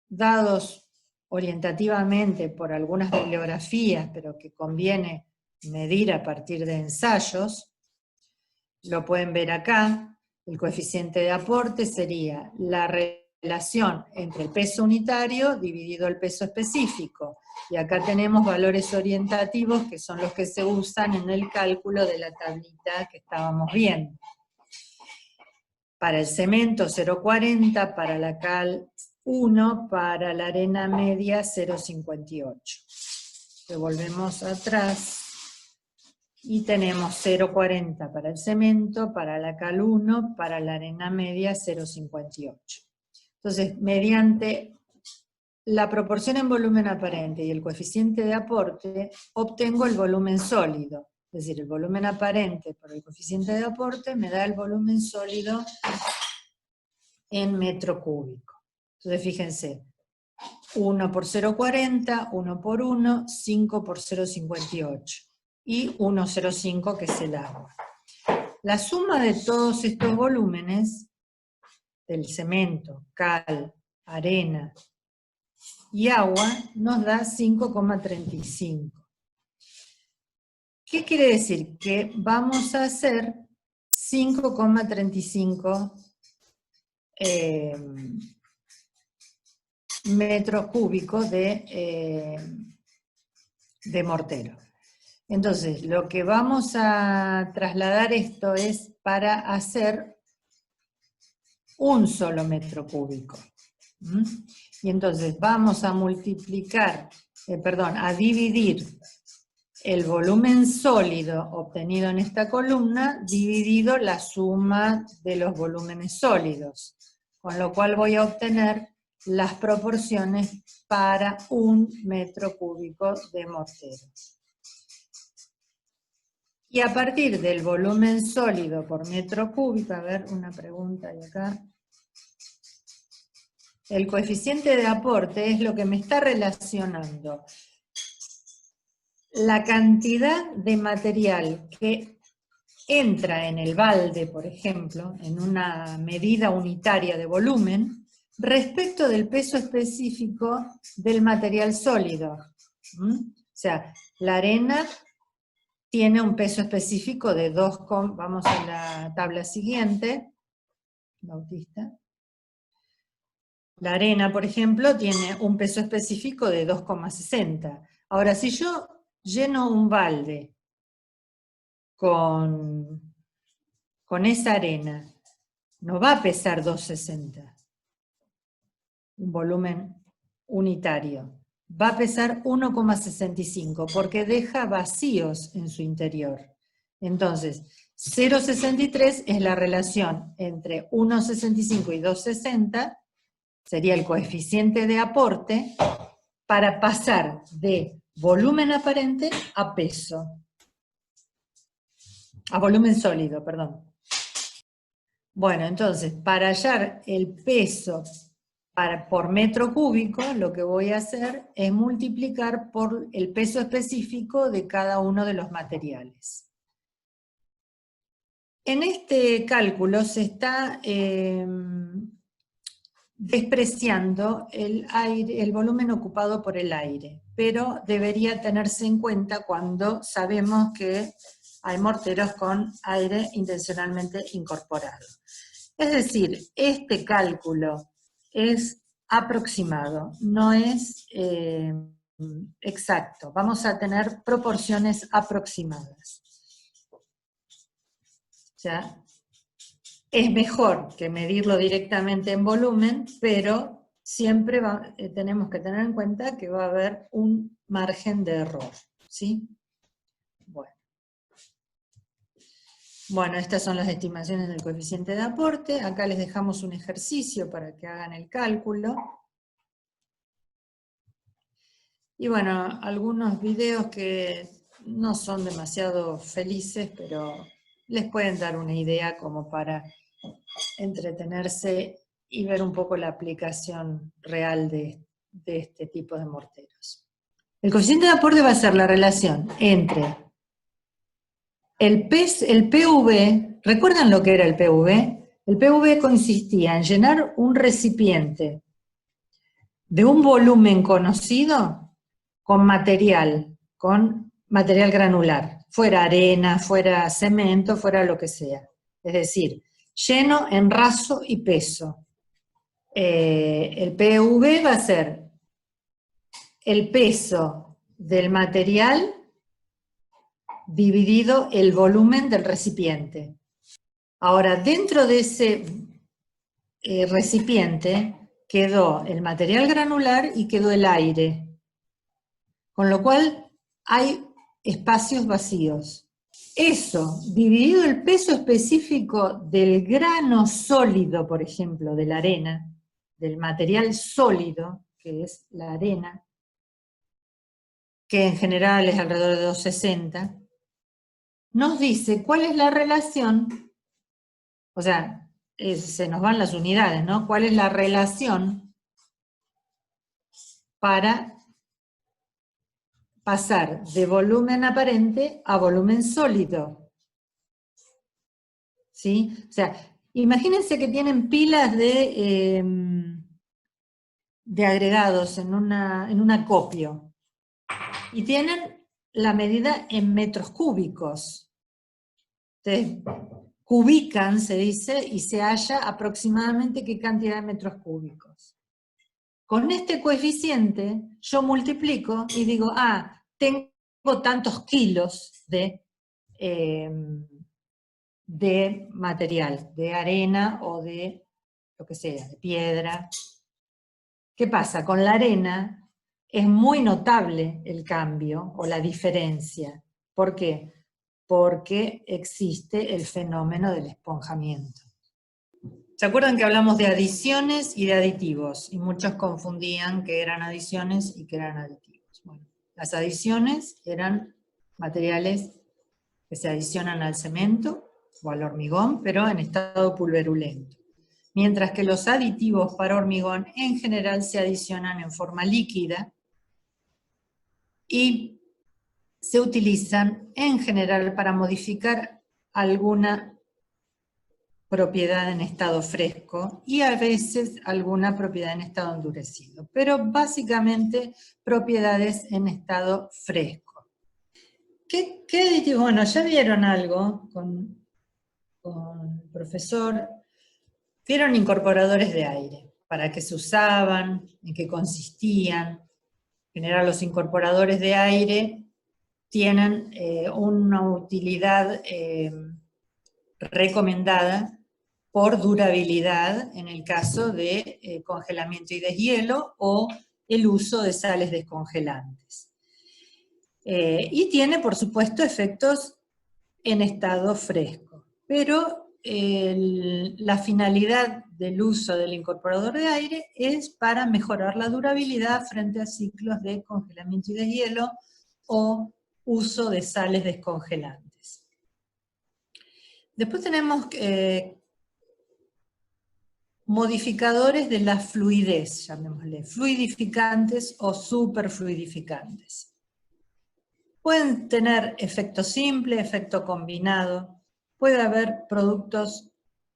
dados orientativamente por algunas bibliografías, pero que conviene medir a partir de ensayos, lo pueden ver acá. El coeficiente de aporte sería la relación entre el peso unitario dividido el peso específico, y acá tenemos valores orientativos que son los que se usan en el cálculo de la tablita que estábamos viendo. Para el cemento 0,40, para la cal 1, para la arena media 0,58. Revolvemos atrás y tenemos 0,40 para el cemento, para la cal 1, para la arena media 0,58. Entonces, mediante la proporción en volumen aparente y el coeficiente de aporte, obtengo el volumen sólido. Es decir, el volumen aparente por el coeficiente de aporte me da el volumen sólido en metro cúbico. Entonces, fíjense, 1 por 0,40, 1 por 1, 5 por 0,58. Y 1,05, que es el agua. La suma de todos estos volúmenes, del cemento, cal, arena y agua, nos da 5,35. ¿Qué quiere decir? Que vamos a hacer 5,35 metros cúbicos de mortero. Entonces, lo que vamos a trasladar esto es para hacer un solo metro cúbico. Y entonces vamos a multiplicar, a dividir el volumen sólido obtenido en esta columna dividido la suma de los volúmenes sólidos, con lo cual voy a obtener las proporciones para un metro cúbico de mortero. Y a partir del volumen sólido por metro cúbico, a ver, una pregunta de acá. El coeficiente de aporte es lo que me está relacionando la cantidad de material que entra en el balde, por ejemplo, en una medida unitaria de volumen, respecto del peso específico del material sólido. O sea, la arena tiene un peso específico de 2, vamos a la tabla siguiente, Bautista. La arena, por ejemplo, tiene un peso específico de 2,60. Ahora, si yo lleno un balde con esa arena, no va a pesar 2,60, un volumen unitario. Va a pesar 1,65, porque deja vacíos en su interior. Entonces, 0,63 es la relación entre 1,65 y 2,60, sería el coeficiente de aporte, para pasar de volumen aparente a peso. A volumen sólido, perdón. Bueno, entonces, para hallar el peso por metro cúbico, lo que voy a hacer es multiplicar por el peso específico de cada uno de los materiales. En este cálculo se está despreciando el volumen ocupado por el aire, pero debería tenerse en cuenta cuando sabemos que hay morteros con aire intencionalmente incorporado. Es decir, este cálculo es aproximado, no es exacto. Vamos a tener proporciones aproximadas. O sea, es mejor que medirlo directamente en volumen, pero siempre tenemos que tener en cuenta que va a haber un margen de error, ¿sí? Bueno. Bueno, estas son las estimaciones del coeficiente de aporte. Acá les dejamos un ejercicio para que hagan el cálculo. Y bueno, algunos videos que no son demasiado felices, pero les pueden dar una idea como para entretenerse y ver un poco la aplicación real de este tipo de morteros. El coeficiente de aporte va a ser la relación entre el PV. ¿Recuerdan lo que era el PV? El PV consistía en llenar un recipiente de un volumen conocido con material granular, fuera arena, fuera cemento, fuera lo que sea. Es decir, lleno en raso y peso. El PV va a ser el peso del material dividido el volumen del recipiente. Ahora, dentro de ese recipiente quedó el material granular y quedó el aire, con lo cual hay espacios vacíos. Eso, dividido el peso específico del grano sólido, por ejemplo, de la arena, del material sólido, que es la arena, que en general es alrededor de 260, nos dice cuál es la relación, o sea, se nos van las unidades, ¿no? ¿Cuál es la relación para pasar de volumen aparente a volumen sólido? ¿Sí? O sea, imagínense que tienen pilas de agregados en un acopio, y tienen la medida en metros cúbicos. Entonces, cubican, se dice, y se halla aproximadamente qué cantidad de metros cúbicos. Con este coeficiente, yo multiplico y digo, tengo tantos kilos de material, de arena o de lo que sea, de piedra. ¿Qué pasa? Con la arena es muy notable el cambio o la diferencia. ¿Por qué? Porque existe el fenómeno del esponjamiento. ¿Se acuerdan que hablamos de adiciones y de aditivos? Y muchos confundían que eran adiciones y que eran aditivos. Bueno, las adiciones eran materiales que se adicionan al cemento o al hormigón, pero en estado pulverulento. Mientras que los aditivos para hormigón en general se adicionan en forma líquida y se utilizan en general para modificar alguna propiedad en estado fresco y a veces alguna propiedad en estado endurecido, pero básicamente propiedades en estado fresco. ¿Qué aditivos? Bueno, ya vieron algo con el profesor. Vieron incorporadores de aire, para qué se usaban, en qué consistían. En general los incorporadores de aire tienen una utilidad recomendada por durabilidad en el caso de congelamiento y deshielo o el uso de sales descongelantes. Y tiene, por supuesto, efectos en estado fresco, pero la finalidad del uso del incorporador de aire es para mejorar la durabilidad frente a ciclos de congelamiento y deshielo o uso de sales descongelantes. Después tenemos modificadores de la fluidez, llamémosle, fluidificantes o superfluidificantes. Pueden tener efecto simple, efecto combinado. Puede haber productos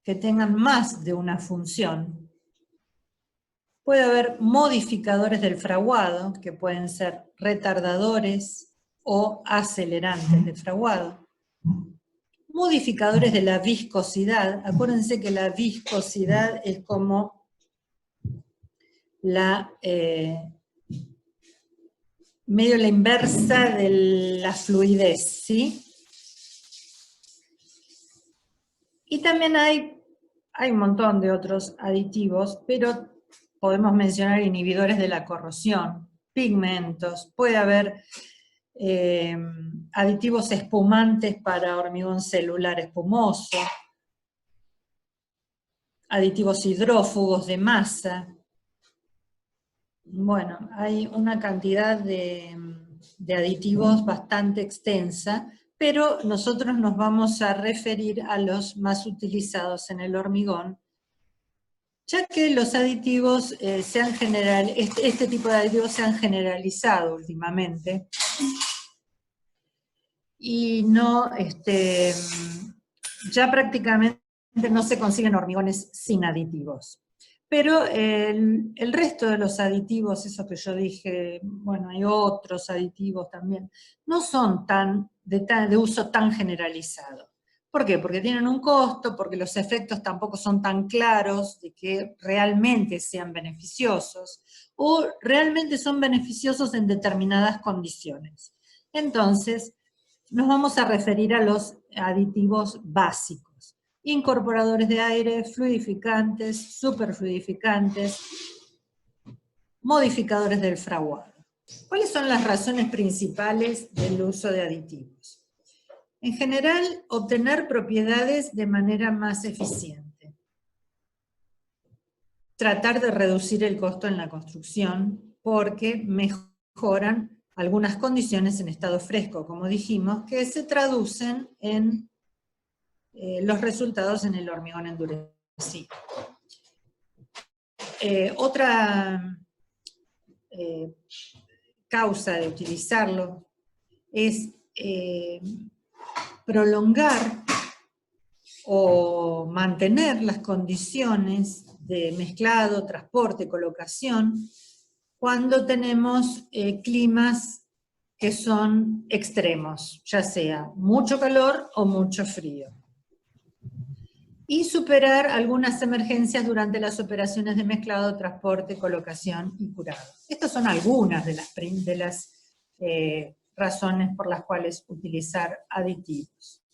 que tengan más de una función. Puede haber modificadores del fraguado, que pueden ser retardadores o acelerantes de fraguado. Modificadores de la viscosidad. Acuérdense que la viscosidad es como medio la inversa de la fluidez, ¿sí? Y también hay un montón de otros aditivos, pero podemos mencionar inhibidores de la corrosión, pigmentos, puede haber aditivos espumantes para hormigón celular espumoso, aditivos hidrófugos de masa. Bueno, hay una cantidad de aditivos bastante extensa, pero nosotros nos vamos a referir a los más utilizados en el hormigón, ya que los aditivos este tipo de aditivos se han generalizado últimamente, y no, ya prácticamente no se consiguen hormigones sin aditivos. Pero el resto de los aditivos, eso que yo dije, bueno, hay otros aditivos también, no son de uso tan generalizado. ¿Por qué? Porque tienen un costo, porque los efectos tampoco son tan claros de que realmente sean beneficiosos, o realmente son beneficiosos en determinadas condiciones. Entonces, nos vamos a referir a los aditivos básicos: incorporadores de aire, fluidificantes, superfluidificantes, modificadores del fraguado. ¿Cuáles son las razones principales del uso de aditivos? En general, obtener propiedades de manera más eficiente. Tratar de reducir el costo en la construcción, porque mejoran algunas condiciones en estado fresco, como dijimos, que se traducen en los resultados en el hormigón endurecido. Otra causa de utilizarlo es prolongar o mantener las condiciones de mezclado, transporte, colocación, cuando tenemos climas que son extremos, ya sea mucho calor o mucho frío. Y superar algunas emergencias durante las operaciones de mezclado, transporte, colocación y curado. Estas son algunas de las razones por las cuales utilizar aditivos.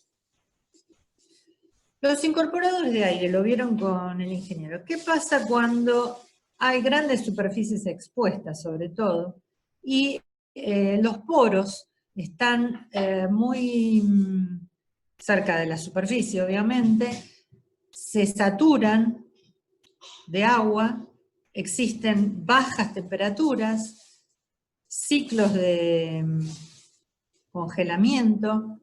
Los incorporadores de aire, lo vieron con el ingeniero. ¿Qué pasa cuando hay grandes superficies expuestas, sobre todo, y los poros están muy cerca de la superficie, obviamente, se saturan de agua, existen bajas temperaturas, ciclos de congelamiento,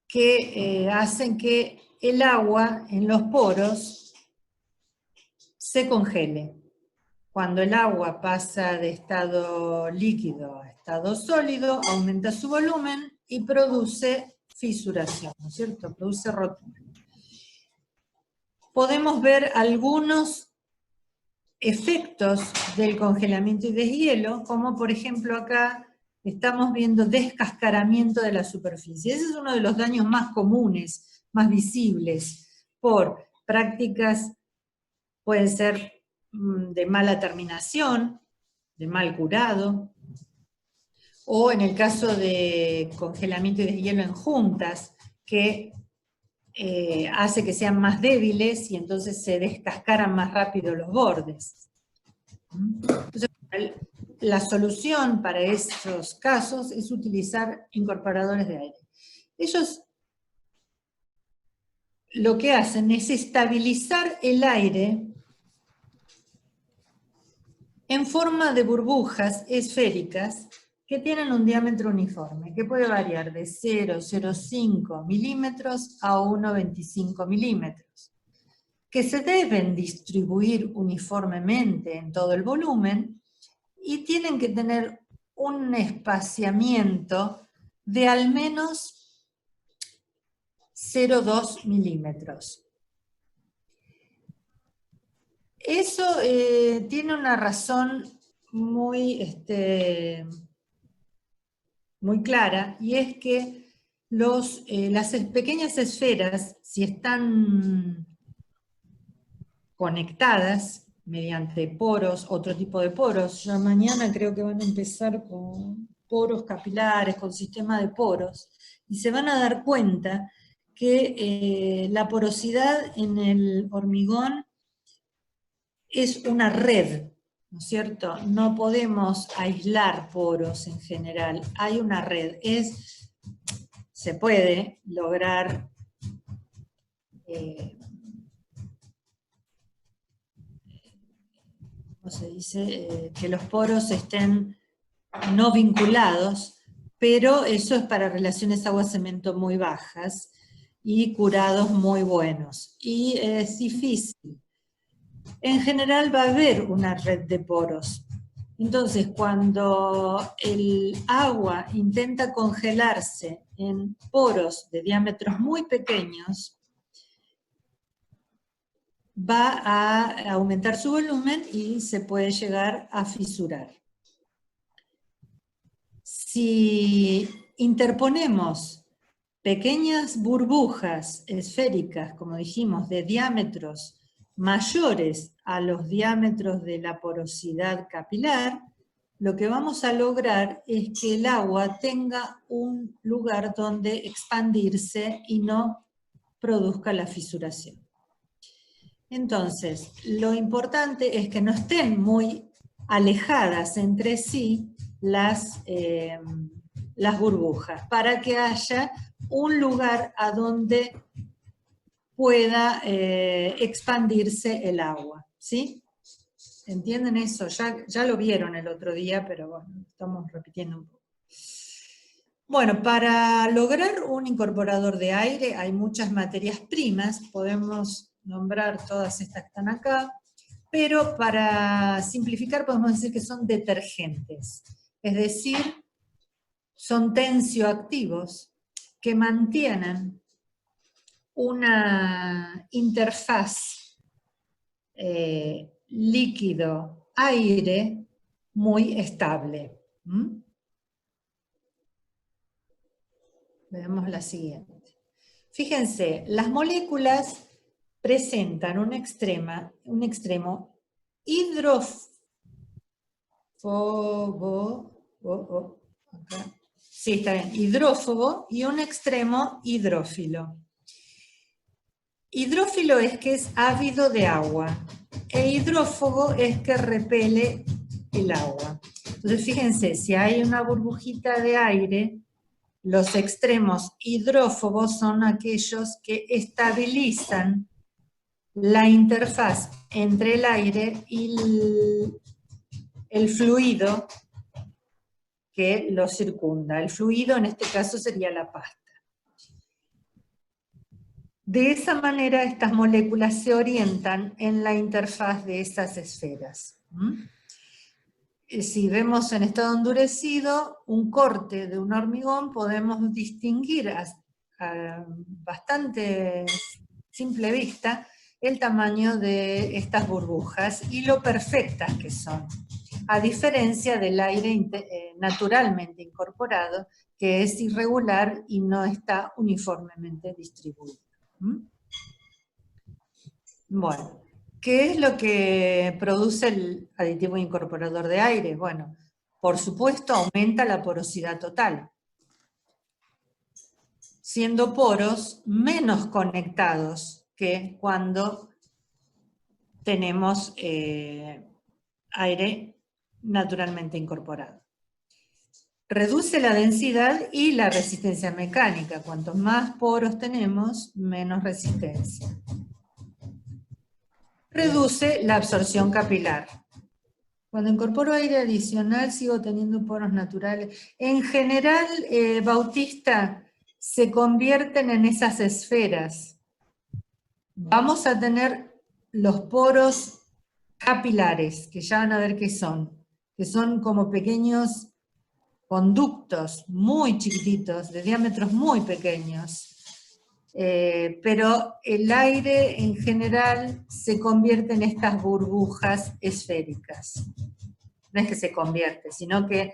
que hacen que el agua en los poros se congele. Cuando el agua pasa de estado líquido a estado sólido, aumenta su volumen y produce fisuración, ¿no es cierto? Produce rotura. Podemos ver algunos efectos del congelamiento y deshielo, como por ejemplo acá estamos viendo descascaramiento de la superficie. Ese es uno de los daños más comunes, más visibles, por prácticas, pueden ser de mala terminación, de mal curado, o en el caso de congelamiento y deshielo en juntas, que hace que sean más débiles y entonces se descascaran más rápido los bordes. Entonces, la solución para esos casos es utilizar incorporadores de aire. Ellos lo que hacen es estabilizar el aire en forma de burbujas esféricas que tienen un diámetro uniforme, que puede variar de 0,05 milímetros a 1,25 milímetros, que se deben distribuir uniformemente en todo el volumen y tienen que tener un espaciamiento de al menos 0,2 milímetros. Eso tiene una razón muy clara, y es que las pequeñas esferas, si están conectadas mediante poros, otro tipo de poros, ya mañana creo que van a empezar con poros capilares, con sistema de poros, y se van a dar cuenta que la porosidad en el hormigón es una red ¿no es cierto? No podemos aislar poros en general, hay una red. Se puede lograr ¿cómo se dice? Que los poros estén no vinculados, pero eso es para relaciones agua-cemento muy bajas y curados muy buenos. Y es difícil. En general va a haber una red de poros. Entonces, cuando el agua intenta congelarse en poros de diámetros muy pequeños, va a aumentar su volumen y se puede llegar a fisurar. Si interponemos pequeñas burbujas esféricas, como dijimos, de diámetros mayores a los diámetros de la porosidad capilar, lo que vamos a lograr es que el agua tenga un lugar donde expandirse y no produzca la fisuración. Entonces, lo importante es que no estén muy alejadas entre sí las burbujas, para que haya un lugar a donde pueda expandirse el agua, ¿sí? ¿Entienden eso? Ya lo vieron el otro día, pero bueno, estamos repitiendo un poco. Bueno, para lograr un incorporador de aire hay muchas materias primas, podemos nombrar todas estas que están acá, pero para simplificar podemos decir que son detergentes, es decir, son tensioactivos que mantienen una interfaz líquido-aire muy estable. Veamos la siguiente. Fíjense, las moléculas presentan un extremo hidrófobo, sí, está bien, hidrófobo y un extremo hidrófilo. Hidrófilo es que es ávido de agua, e hidrófobo es que repele el agua. Entonces fíjense, si hay una burbujita de aire, los extremos hidrófobos son aquellos que estabilizan la interfaz entre el aire y el fluido que lo circunda. El fluido en este caso sería la pasta. De esa manera estas moléculas se orientan en la interfaz de esas esferas. Si vemos en estado endurecido un corte de un hormigón, podemos distinguir a bastante simple vista el tamaño de estas burbujas y lo perfectas que son, a diferencia del aire naturalmente incorporado, que es irregular y no está uniformemente distribuido. Bueno, ¿qué es lo que produce el aditivo incorporador de aire? Bueno, por supuesto aumenta la porosidad total, siendo poros menos conectados que cuando tenemos aire naturalmente incorporado. Reduce la densidad y la resistencia mecánica. Cuantos más poros tenemos, menos resistencia. Reduce la absorción capilar. Cuando incorporo aire adicional sigo teniendo poros naturales. En general, Bautista, se convierten en esas esferas. Vamos a tener los poros capilares, que ya van a ver qué son, que son como pequeños conductos muy chiquititos, de diámetros muy pequeños. Pero el aire en general se convierte en estas burbujas esféricas. No es que se convierte, sino que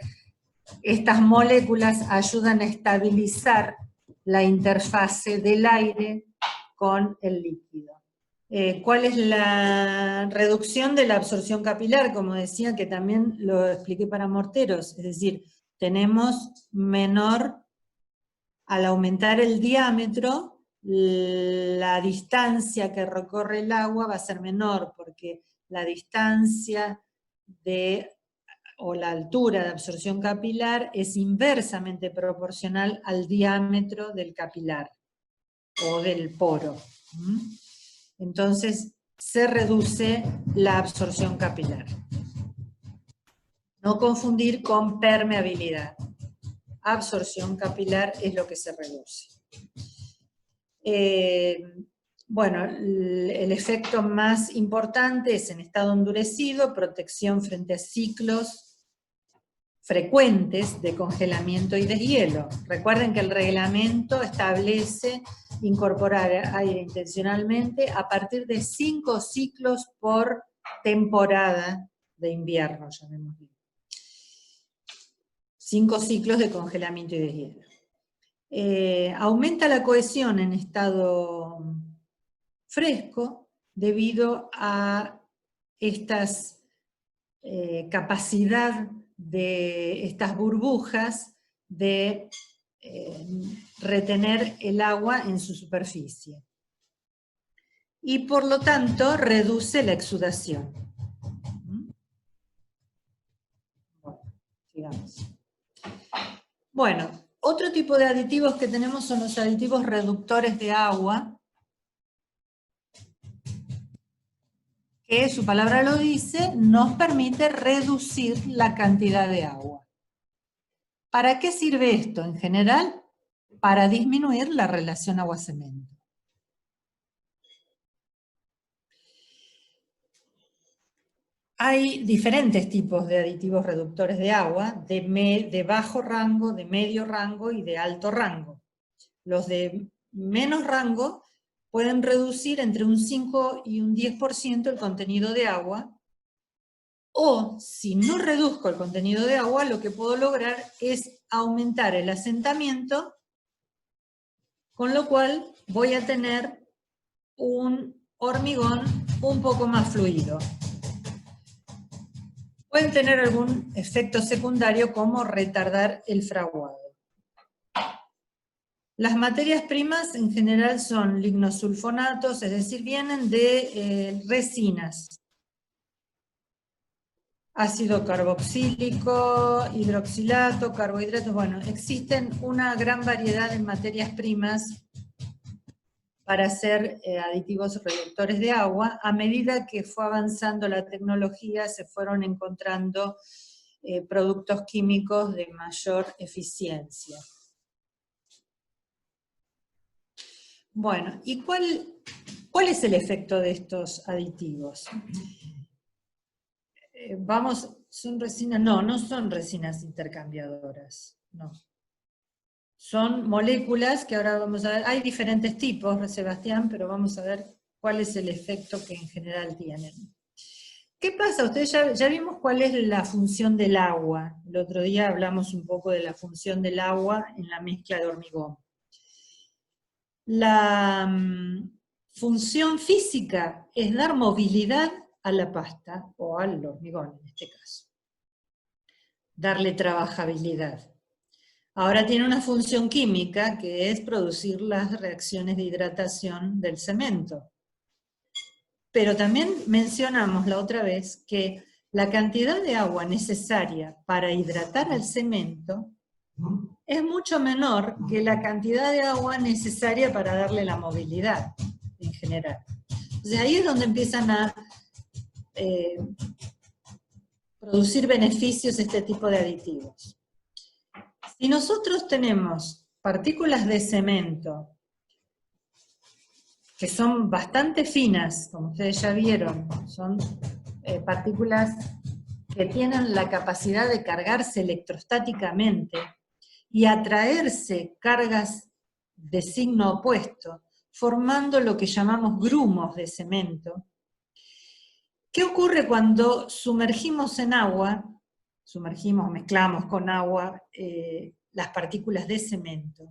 estas moléculas ayudan a estabilizar la interfase del aire con el líquido. ¿Cuál es la reducción de la absorción capilar? Como decía, que también lo expliqué para morteros, es decir, tenemos menor, al aumentar el diámetro, la distancia que recorre el agua va a ser menor, porque la distancia o la altura de absorción capilar es inversamente proporcional al diámetro del capilar o del poro. Entonces se reduce la absorción capilar. No confundir con permeabilidad. Absorción capilar es lo que se reduce. Bueno, el efecto más importante es en estado endurecido, protección frente a ciclos frecuentes de congelamiento y deshielo. Recuerden que el reglamento establece incorporar aire intencionalmente a partir de 5 ciclos por temporada de invierno, llamémoslo. 5 ciclos de congelamiento y deshielo. Aumenta la cohesión en estado fresco debido a estas capacidad de estas burbujas de retener el agua en su superficie. Y por lo tanto reduce la exudación. Sigamos. Bueno, otro tipo de aditivos que tenemos son los aditivos reductores de agua, que su palabra lo dice, nos permite reducir la cantidad de agua. ¿Para qué sirve esto? En general, para disminuir la relación agua-cemento. Hay diferentes tipos de aditivos reductores de agua, de bajo rango, de medio rango y de alto rango. Los de menos rango pueden reducir entre un 5 y un 10% el contenido de agua, o si no reduzco el contenido de agua, lo que puedo lograr es aumentar el asentamiento, con lo cual voy a tener un hormigón un poco más fluido. Pueden tener algún efecto secundario como retardar el fraguado. Las materias primas en general son lignosulfonatos, es decir, vienen de resinas. Ácido carboxílico, hidroxilato, carbohidratos, bueno, existen una gran variedad de materias primas para hacer aditivos reductores de agua. A medida que fue avanzando la tecnología, se fueron encontrando productos químicos de mayor eficiencia. Bueno, ¿y cuál es el efecto de estos aditivos? ¿Son resinas? No son resinas intercambiadoras, no. Son moléculas que ahora vamos a ver, hay diferentes tipos, Sebastián, pero vamos a ver cuál es el efecto que en general tienen. ¿Qué pasa? Ustedes ya vimos cuál es la función del agua. El otro día hablamos un poco de la función del agua en la mezcla de hormigón. La función física es dar movilidad a la pasta, o al hormigón en este caso. Darle trabajabilidad. Ahora tiene una función química que es producir las reacciones de hidratación del cemento. Pero también mencionamos la otra vez que la cantidad de agua necesaria para hidratar al cemento es mucho menor que la cantidad de agua necesaria para darle la movilidad en general. Entonces ahí es donde empiezan a producir beneficios este tipo de aditivos. Si nosotros tenemos partículas de cemento que son bastante finas, como ustedes ya vieron, son partículas que tienen la capacidad de cargarse electrostáticamente y atraerse cargas de signo opuesto, formando lo que llamamos grumos de cemento. ¿Qué ocurre cuando sumergimos en agua, mezclamos con agua las partículas de cemento?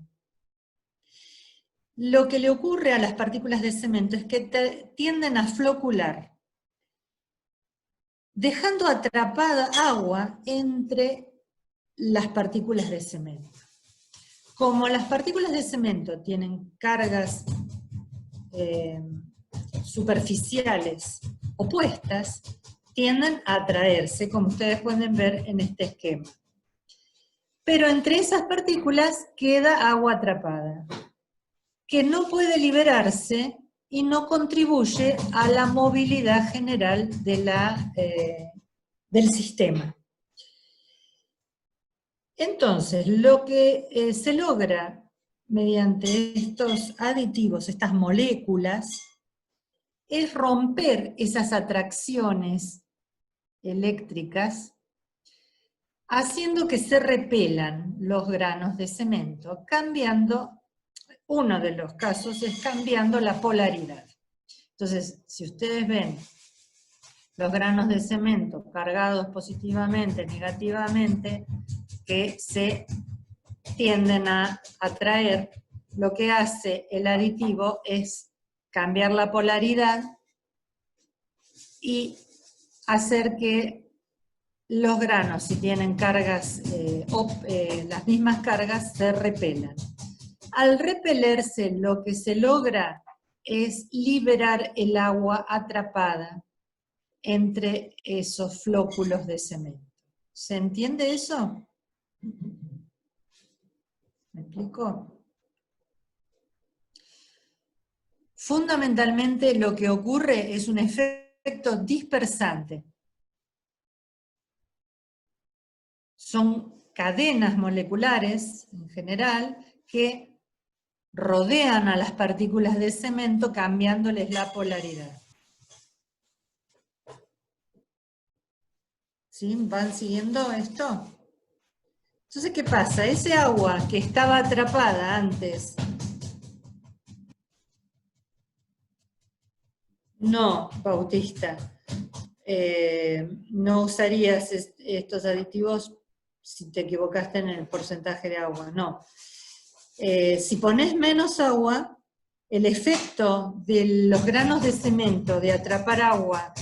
Lo que le ocurre a las partículas de cemento es que tienden a flocular, dejando atrapada agua entre las partículas de cemento. Como las partículas de cemento tienen cargas superficiales opuestas, tienden a atraerse, como ustedes pueden ver en este esquema. Pero entre esas partículas queda agua atrapada, que no puede liberarse y no contribuye a la movilidad general de del sistema. Entonces, lo que se logra mediante estos aditivos, estas moléculas, es romper esas atracciones eléctricas, haciendo que se repelan los granos de cemento, cambiando, uno de los casos es cambiando la polaridad. Entonces, si ustedes ven los granos de cemento cargados positivamente, negativamente, que se tienden a atraer, lo que hace el aditivo es cambiar la polaridad y hacer que los granos, si tienen cargas, las mismas cargas, se repelan. Al repelerse, lo que se logra es liberar el agua atrapada entre esos flóculos de cemento. ¿Se entiende eso? ¿Me explico? Fundamentalmente lo que ocurre es un efecto dispersante. Son cadenas moleculares, en general, que rodean a las partículas de cemento cambiándoles la polaridad. ¿Sí? ¿Van siguiendo esto? Entonces, ¿qué pasa? Ese agua que estaba atrapada antes, no, Bautista, no usarías estos aditivos si te equivocaste en el porcentaje de agua, no. Si pones menos agua, el efecto de los granos de cemento de atrapar agua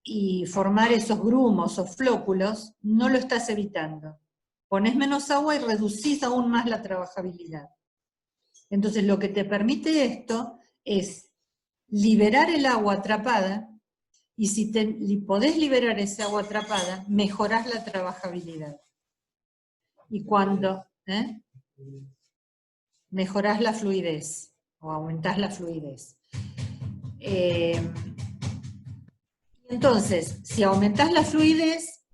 y formar esos grumos o flóculos, no lo estás evitando. Pones menos agua y reducís aún más la trabajabilidad. Entonces lo que te permite esto es liberar el agua atrapada, y si podés liberar ese agua atrapada, mejorás la trabajabilidad. Y cuando mejorás la fluidez, o aumentás la fluidez. Entonces, si aumentás la fluidez,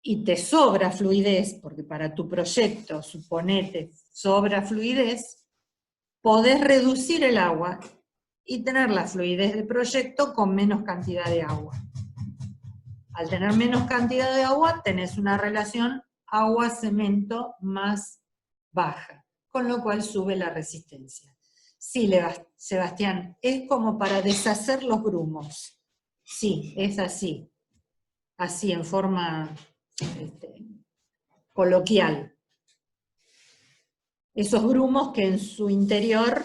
y te sobra fluidez, porque para tu proyecto, suponete, sobra fluidez, podés reducir el agua y tener la fluidez del proyecto con menos cantidad de agua. Al tener menos cantidad de agua, tenés una relación agua-cemento más baja, con lo cual sube la resistencia. Sí, Sebastián, es como para deshacer los grumos. Sí, es así. Así, en forma coloquial. Esos grumos que en su interior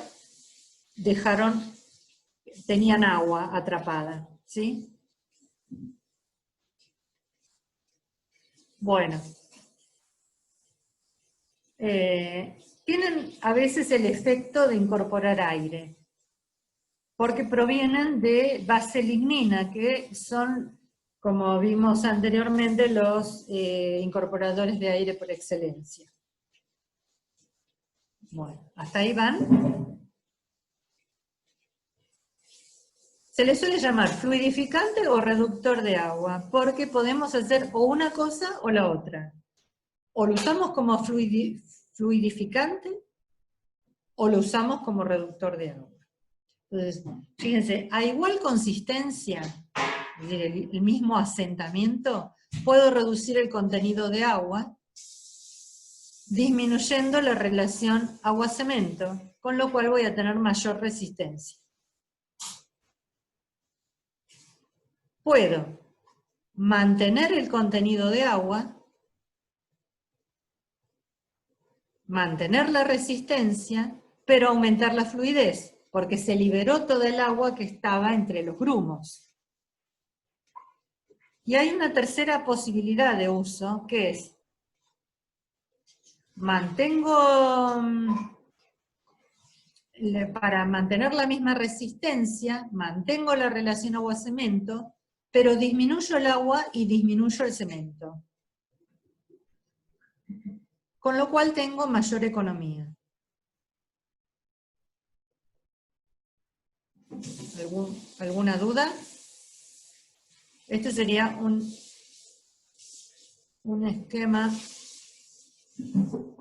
tenían agua atrapada, ¿sí? Bueno. Tienen a veces el efecto de incorporar aire, porque provienen de base lignina, que son, como vimos anteriormente, los incorporadores de aire por excelencia. Bueno, ¿hasta ahí van? Se le suele llamar fluidificante o reductor de agua, porque podemos hacer o una cosa o la otra. O lo usamos como fluidificante o lo usamos como reductor de agua. Entonces, fíjense, a igual consistencia, es decir, el mismo asentamiento, puedo reducir el contenido de agua disminuyendo la relación agua-cemento, con lo cual voy a tener mayor resistencia. Puedo mantener el contenido de agua, mantener la resistencia, pero aumentar la fluidez, porque se liberó toda el agua que estaba entre los grumos. Y hay una tercera posibilidad de uso, que es, para mantener la misma resistencia, mantengo la relación agua-cemento, pero disminuyo el agua y disminuyo el cemento. Con lo cual tengo mayor economía. ¿Alguna duda? Este sería un esquema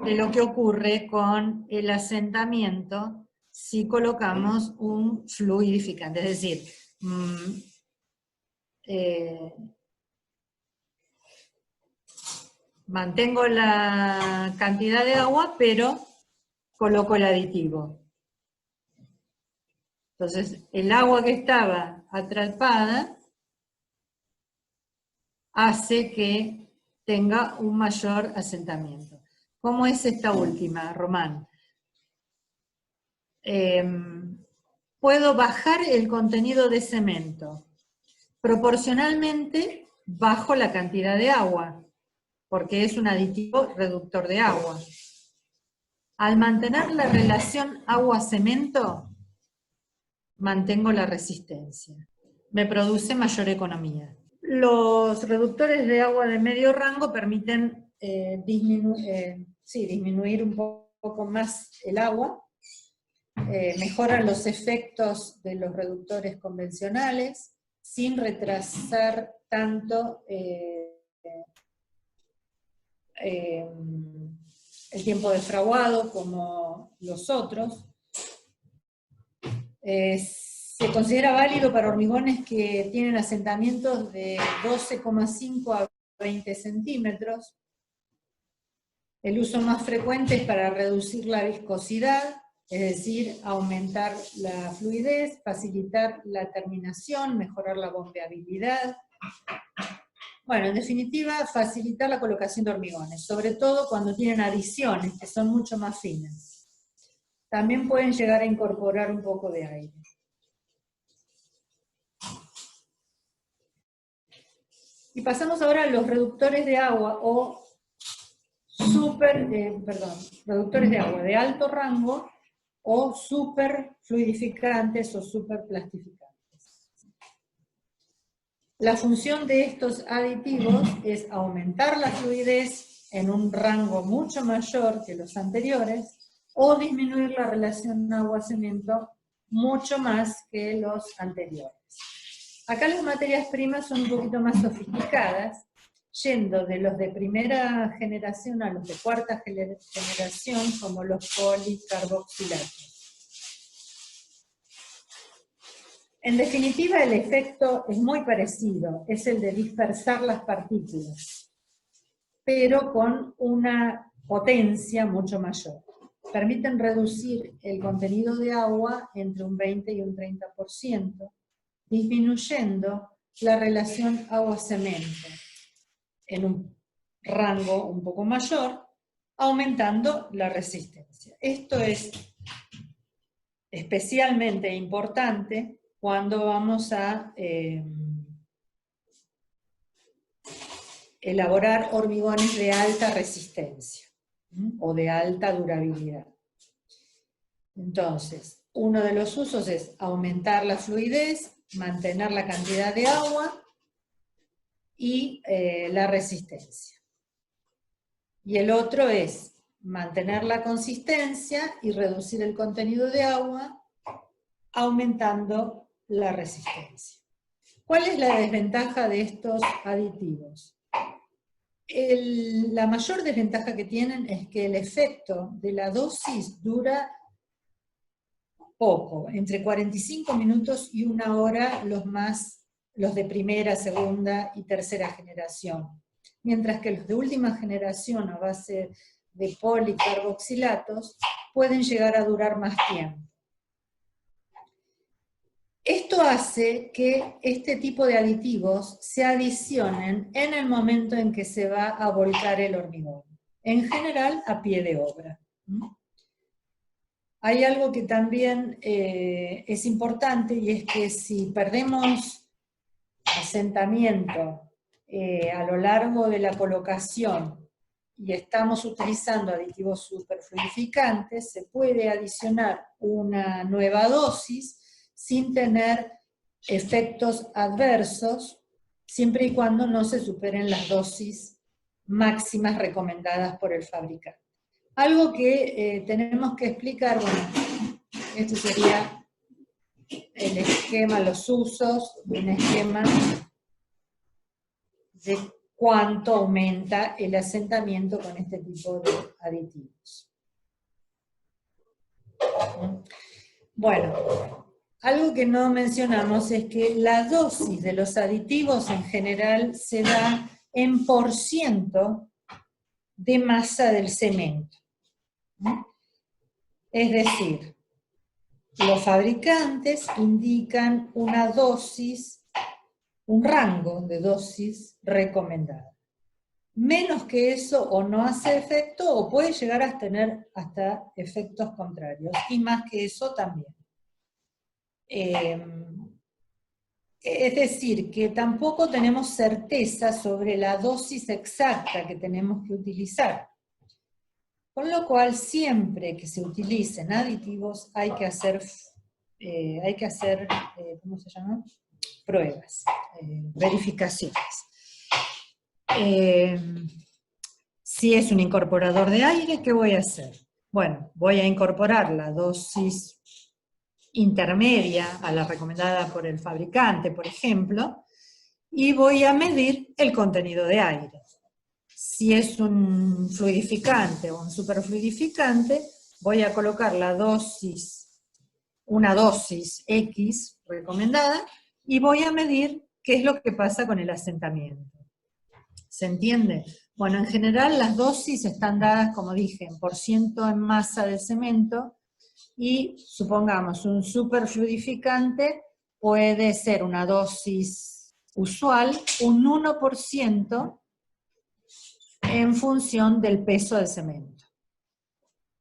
de lo que ocurre con el asentamiento si colocamos un fluidificante, es decir, mantengo la cantidad de agua, pero coloco el aditivo. Entonces, el agua que estaba atrapada hace que tenga un mayor asentamiento. ¿Cómo es esta última, Román? Puedo bajar el contenido de cemento. Proporcionalmente bajo la cantidad de agua, porque es un aditivo reductor de agua. Al mantener la relación agua-cemento, mantengo la resistencia. Me produce mayor economía. Los reductores de agua de medio rango permiten disminuir un poco más el agua, mejoran los efectos de los reductores convencionales, sin retrasar tanto el tiempo de fraguado como los otros. Se considera válido para hormigones que tienen asentamientos de 12,5 a 20 centímetros. El uso más frecuente es para reducir la viscosidad, es decir, aumentar la fluidez, facilitar la terminación, mejorar la bombeabilidad. Bueno, en definitiva, facilitar la colocación de hormigones, sobre todo cuando tienen adiciones que son mucho más finas. También pueden llegar a incorporar un poco de aire. Y pasamos ahora a los reductores de agua o reductores de agua de alto rango o superfluidificantes o superplastificantes. La función de estos aditivos es aumentar la fluidez en un rango mucho mayor que los anteriores o disminuir la relación agua-cemento mucho más que los anteriores. Acá las materias primas son un poquito más sofisticadas, yendo de los de primera generación a los de cuarta generación, como los policarboxilatos. En definitiva, el efecto es muy parecido, es el de dispersar las partículas, pero con una potencia mucho mayor. Permiten reducir el contenido de agua entre un 20 y un 30%, disminuyendo la relación agua-cemento en un rango un poco mayor, aumentando la resistencia. Esto es especialmente importante cuando vamos a elaborar hormigones de alta resistencia o de alta durabilidad. Entonces, uno de los usos es aumentar la fluidez, mantener la cantidad de agua y la resistencia. Y el otro es mantener la consistencia y reducir el contenido de agua, aumentando la resistencia. ¿Cuál es la desventaja de estos aditivos? La mayor desventaja que tienen es que el efecto de la dosis dura poco, entre 45 minutos y 1 hora los de primera, segunda y tercera generación, mientras que los de última generación a base de policarboxilatos pueden llegar a durar más tiempo. Esto hace que este tipo de aditivos se adicionen en el momento en que se va a volcar el hormigón, en general a pie de obra. Hay algo que también es importante, y es que si perdemos asentamiento a lo largo de la colocación y estamos utilizando aditivos superfluidificantes, se puede adicionar una nueva dosis sin tener efectos adversos siempre y cuando no se superen las dosis máximas recomendadas por el fabricante. Algo que tenemos que explicar, bueno, esto sería el esquema, los usos de un esquema de cuánto aumenta el asentamiento con este tipo de aditivos. Bueno, algo que no mencionamos es que la dosis de los aditivos en general se da en % de masa del cemento. Es decir, los fabricantes indican una dosis, un rango de dosis recomendada. Menos que eso o no hace efecto o puede llegar a tener hasta efectos contrarios, y más que eso también. Es decir, que tampoco tenemos certeza sobre la dosis exacta que tenemos que utilizar. Con lo cual, siempre que se utilicen aditivos hay que hacer ¿cómo se llama? Pruebas, verificaciones. Si es un incorporador de aire, ¿qué voy a hacer? Bueno, voy a incorporar la dosis intermedia a la recomendada por el fabricante, por ejemplo, y voy a medir el contenido de aire. Si es un fluidificante o un superfluidificante, voy a colocar una dosis X recomendada, y voy a medir qué es lo que pasa con el asentamiento. ¿Se entiende? Bueno, en general las dosis están dadas, como dije, en % en masa del cemento, y supongamos un superfluidificante puede ser una dosis usual, un 1% en función del peso del cemento.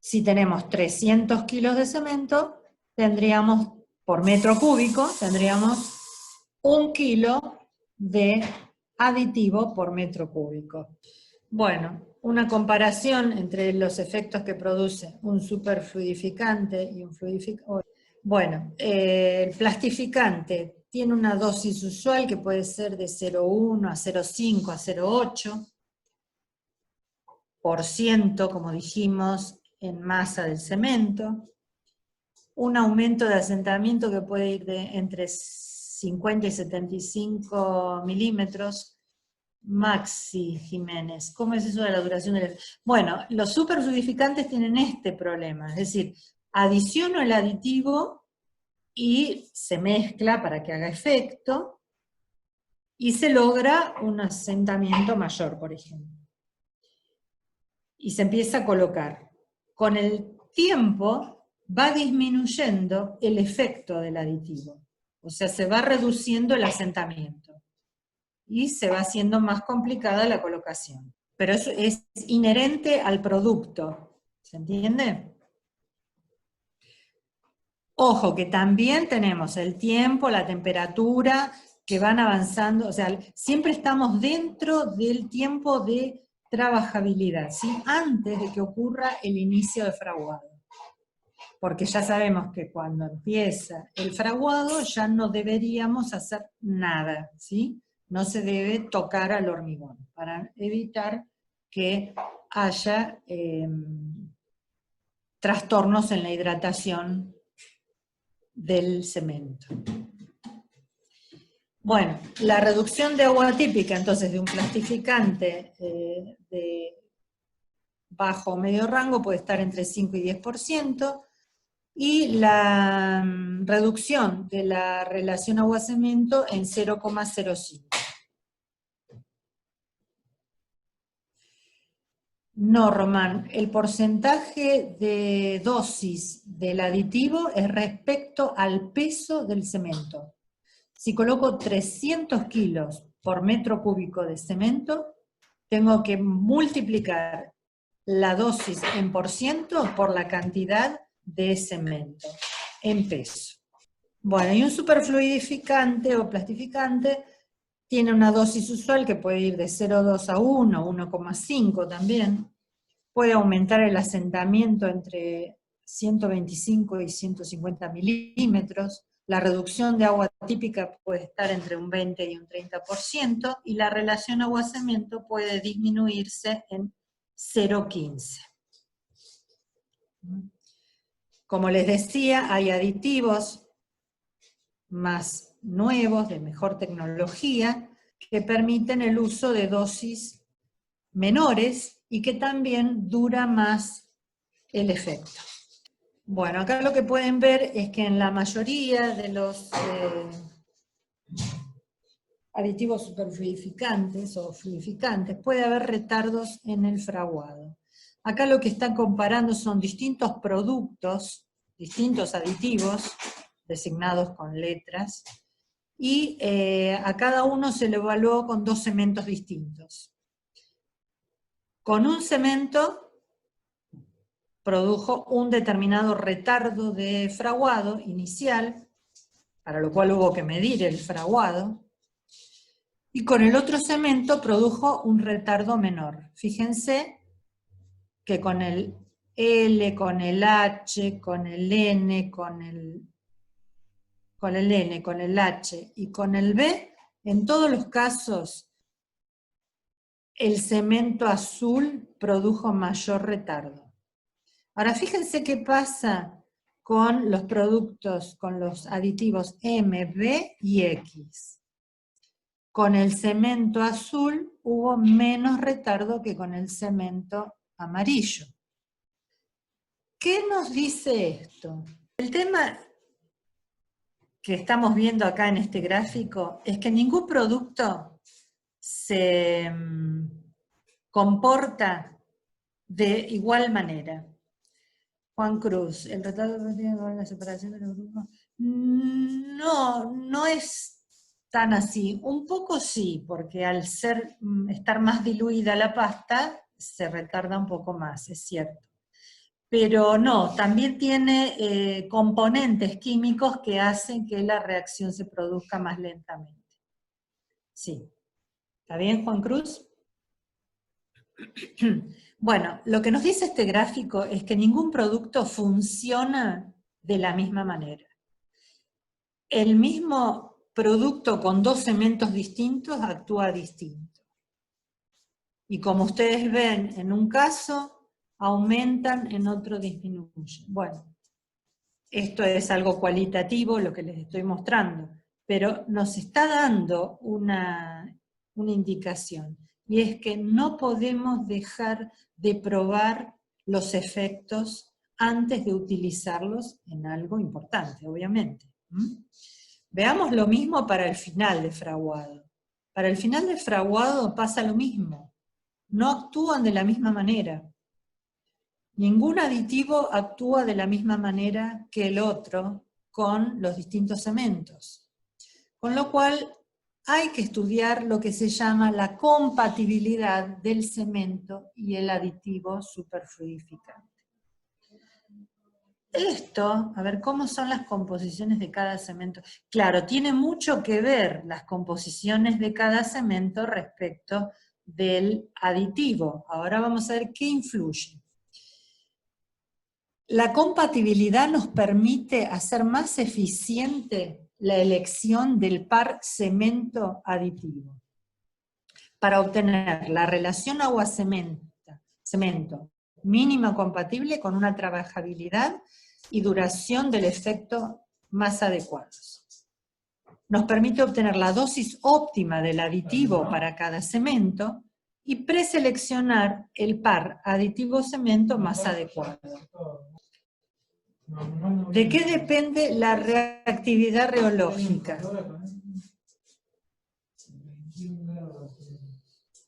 Si tenemos 300 kilos de cemento, tendríamos, por metro cúbico, tendríamos 1 kilo de aditivo por metro cúbico. Bueno, una comparación entre los efectos que produce un superfluidificante y un fluidificante. Bueno, el plastificante tiene una dosis usual que puede ser de 0,1 a 0,5 a 0,8%, como dijimos, en masa del cemento. Un aumento de asentamiento que puede ir de entre 50 y 75 milímetros. Maxi Jiménez, ¿cómo es eso de la duración del...? Bueno, los superfluidificantes tienen este problema, es decir, adiciono el aditivo y se mezcla para que haga efecto, y se logra un asentamiento mayor, por ejemplo. Y se empieza a colocar. Con el tiempo va disminuyendo el efecto del aditivo, o sea, se va reduciendo el asentamiento, y se va haciendo más complicada la colocación. Pero eso es inherente al producto, ¿se entiende? Ojo, que también tenemos el tiempo, la temperatura, que van avanzando, o sea, siempre estamos dentro del tiempo de trabajabilidad, ¿sí? Antes de que ocurra el inicio de fraguado. Porque ya sabemos que cuando empieza el fraguado ya no deberíamos hacer nada, ¿sí? No se debe tocar al hormigón, para evitar que haya trastornos en la hidratación del cemento. Bueno, la reducción de agua típica, entonces, de un plastificante de bajo o medio rango puede estar entre 5 y 10%, y la reducción de la relación agua-cemento en 0,05. No, Román, el porcentaje de dosis del aditivo es respecto al peso del cemento. Si coloco 300 kilos por metro cúbico de cemento, tengo que multiplicar la dosis en % por la cantidad de cemento en peso. Bueno, y un superfluidificante o plastificante tiene una dosis usual que puede ir de 0,2 a 1, 1,5 también. Puede aumentar el asentamiento entre 125 y 150 milímetros, La reducción de agua típica puede estar entre un 20 y un 30%, y la relación agua-cemento puede disminuirse en 0,15. Como les decía, hay aditivos más nuevos, de mejor tecnología, que permiten el uso de dosis menores y que también dura más el efecto. Bueno, acá lo que pueden ver es que en la mayoría de los aditivos superfluidificantes o fluidificantes puede haber retardos en el fraguado. Acá lo que están comparando son distintos productos, distintos aditivos, designados con letras, y a cada uno se lo evaluó con 2 cementos distintos. Con un cemento produjo un determinado retardo de fraguado inicial, para lo cual hubo que medir el fraguado, y con el otro cemento produjo un retardo menor. Fíjense que con el L, con el H, con el N, con el H y con el B, en todos los casos, el cemento azul produjo mayor retardo. Ahora fíjense qué pasa con los productos, con los aditivos M, B y X. Con el cemento azul hubo menos retardo que con el cemento amarillo. ¿Qué nos dice esto? El tema que estamos viendo acá en este gráfico es que ningún producto se comporta de igual manera. Juan Cruz, ¿el retardo tiene que ver con la separación de los grupos? No, no es tan así. Un poco sí, porque al estar más diluida la pasta, se retarda un poco más, es cierto. Pero no, también tiene componentes químicos que hacen que la reacción se produzca más lentamente. Sí. ¿Está bien, Juan Cruz? Bueno, lo que nos dice este gráfico es que ningún producto funciona de la misma manera. El mismo producto con 2 cementos distintos actúa distinto. Y como ustedes ven, en un caso aumentan, en otro disminuyen. Bueno, esto es algo cualitativo, lo que les estoy mostrando, pero nos está dando una indicación, y es que no podemos dejar de probar los efectos antes de utilizarlos en algo importante, obviamente. Veamos lo mismo para el final de fraguado. Para el final de fraguado pasa lo mismo, no actúan de la misma manera. Ningún aditivo actúa de la misma manera que el otro con los distintos cementos. Con lo cual hay que estudiar lo que se llama la compatibilidad del cemento y el aditivo superfluidificante. Esto, a ver, ¿cómo son las composiciones de cada cemento? Claro, tiene mucho que ver las composiciones de cada cemento respecto del aditivo. Ahora vamos a ver qué influye. La compatibilidad nos permite hacer más eficiente la elección del par cemento aditivo, para obtener la relación agua-cemento mínima compatible con una trabajabilidad y duración del efecto más adecuados. Nos permite obtener la dosis óptima del aditivo para cada cemento y preseleccionar el par aditivo-cemento más adecuado. ¿De qué depende la reactividad reológica?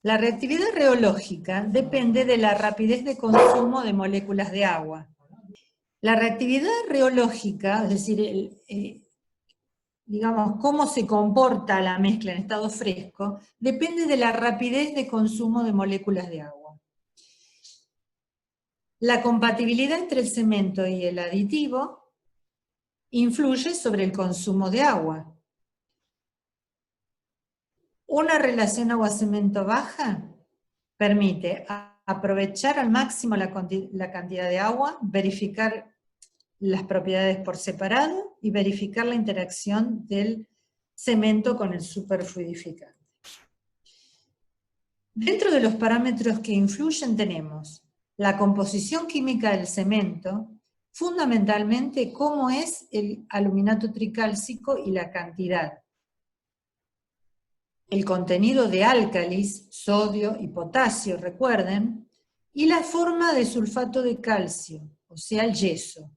La reactividad reológica depende de la rapidez de consumo de moléculas de agua. La reactividad reológica, es decir, digamos, cómo se comporta la mezcla en estado fresco, depende de la rapidez de consumo de moléculas de agua. La compatibilidad entre el cemento y el aditivo influye sobre el consumo de agua. Una relación agua-cemento baja permite aprovechar al máximo la cantidad de agua, verificar las propiedades por separado y verificar la interacción del cemento con el superfluidificante. Dentro de los parámetros que influyen tenemos la composición química del cemento, fundamentalmente cómo es el aluminato tricálcico y la cantidad. El contenido de álcalis, sodio y potasio, recuerden, y la forma de sulfato de calcio, o sea, el yeso.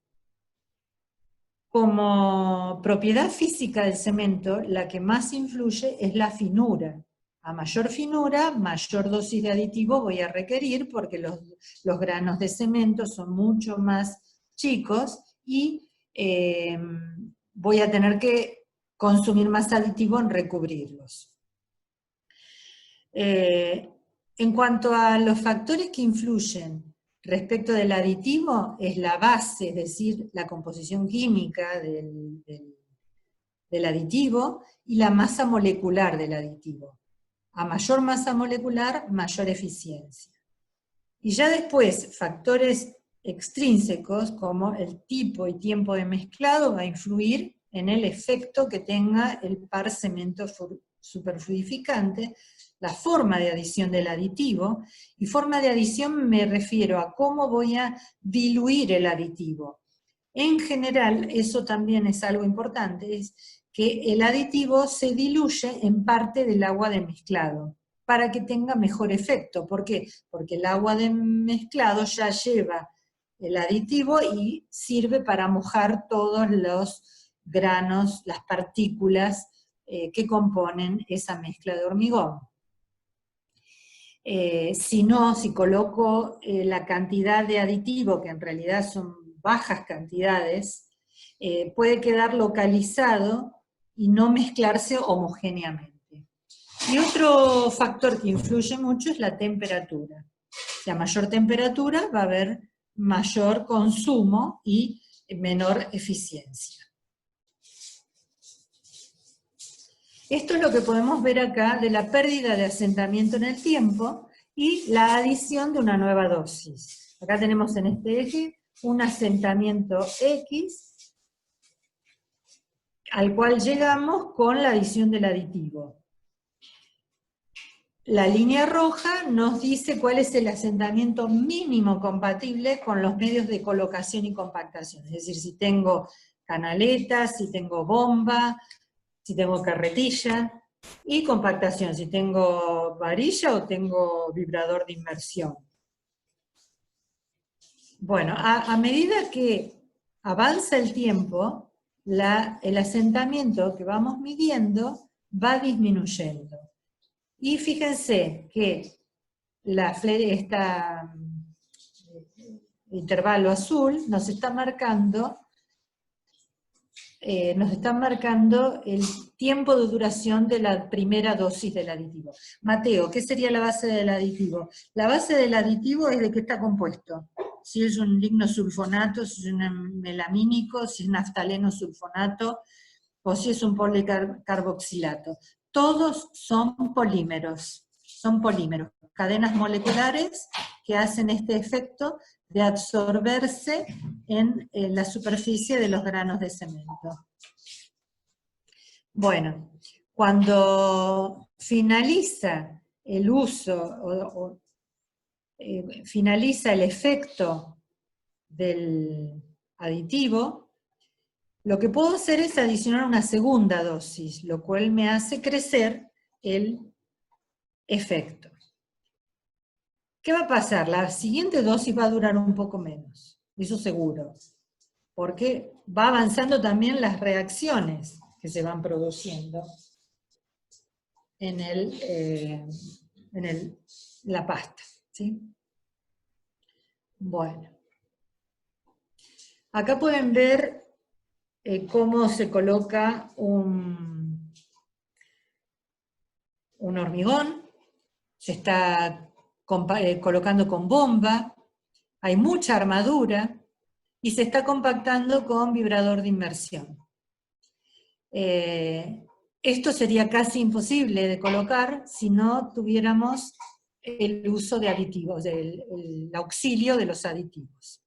Como propiedad física del cemento, la que más influye es la finura. A mayor finura, mayor dosis de aditivo voy a requerir porque los granos de cemento son mucho más chicos y voy a tener que consumir más aditivo en recubrirlos. En cuanto a los factores que influyen respecto del aditivo, es la base, es decir, la composición química del aditivo y la masa molecular del aditivo. A mayor masa molecular, mayor eficiencia. Y ya después, factores extrínsecos como el tipo y tiempo de mezclado va a influir en el efecto que tenga el par cemento superfluidificante, la forma de adición del aditivo, y forma de adición me refiero a cómo voy a diluir el aditivo. En general, eso también es algo importante, es que el aditivo se diluye en parte del agua de mezclado, para que tenga mejor efecto. ¿Por qué? Porque el agua de mezclado ya lleva el aditivo y sirve para mojar todos los granos, las partículas que componen esa mezcla de hormigón. Si no, si coloco la cantidad de aditivo, que en realidad son bajas cantidades, puede quedar localizado y no mezclarse homogéneamente. Y otro factor que influye mucho es la temperatura. Si a mayor temperatura va a haber mayor consumo y menor eficiencia. Esto es lo que podemos ver acá de la pérdida de asentamiento en el tiempo y la adición de una nueva dosis. Acá tenemos en este eje un asentamiento X al cual llegamos con la adición del aditivo. La línea roja nos dice cuál es el asentamiento mínimo compatible con los medios de colocación y compactación. Es decir, si tengo canaletas, si tengo bomba, si tengo carretilla, y compactación, si tengo varilla o tengo vibrador de inmersión. Bueno, a medida que avanza el tiempo, el asentamiento que vamos midiendo va disminuyendo. Y fíjense que este intervalo azul nos está marcando el tiempo de duración de la primera dosis del aditivo. Mateo, ¿qué sería la base del aditivo? La base del aditivo es de qué está compuesto. Si es un lignosulfonato, si es un melamínico, si es naftaleno sulfonato, o si es un policarboxilato. Todos son polímeros, cadenas moleculares que hacen este efecto de absorberse en la superficie de los granos de cemento. Bueno, cuando finaliza el uso, finaliza el efecto del aditivo, lo que puedo hacer es adicionar una segunda dosis, lo cual me hace crecer el efecto. ¿Qué va a pasar? La siguiente dosis va a durar un poco menos, eso seguro, porque va avanzando también las reacciones que se van produciendo en la pasta, ¿sí? Bueno. Acá pueden ver cómo se coloca un hormigón, se está colocando con bomba, hay mucha armadura, y se está compactando con vibrador de inmersión. Esto sería casi imposible de colocar si no tuviéramos el uso de aditivos, el auxilio de los aditivos.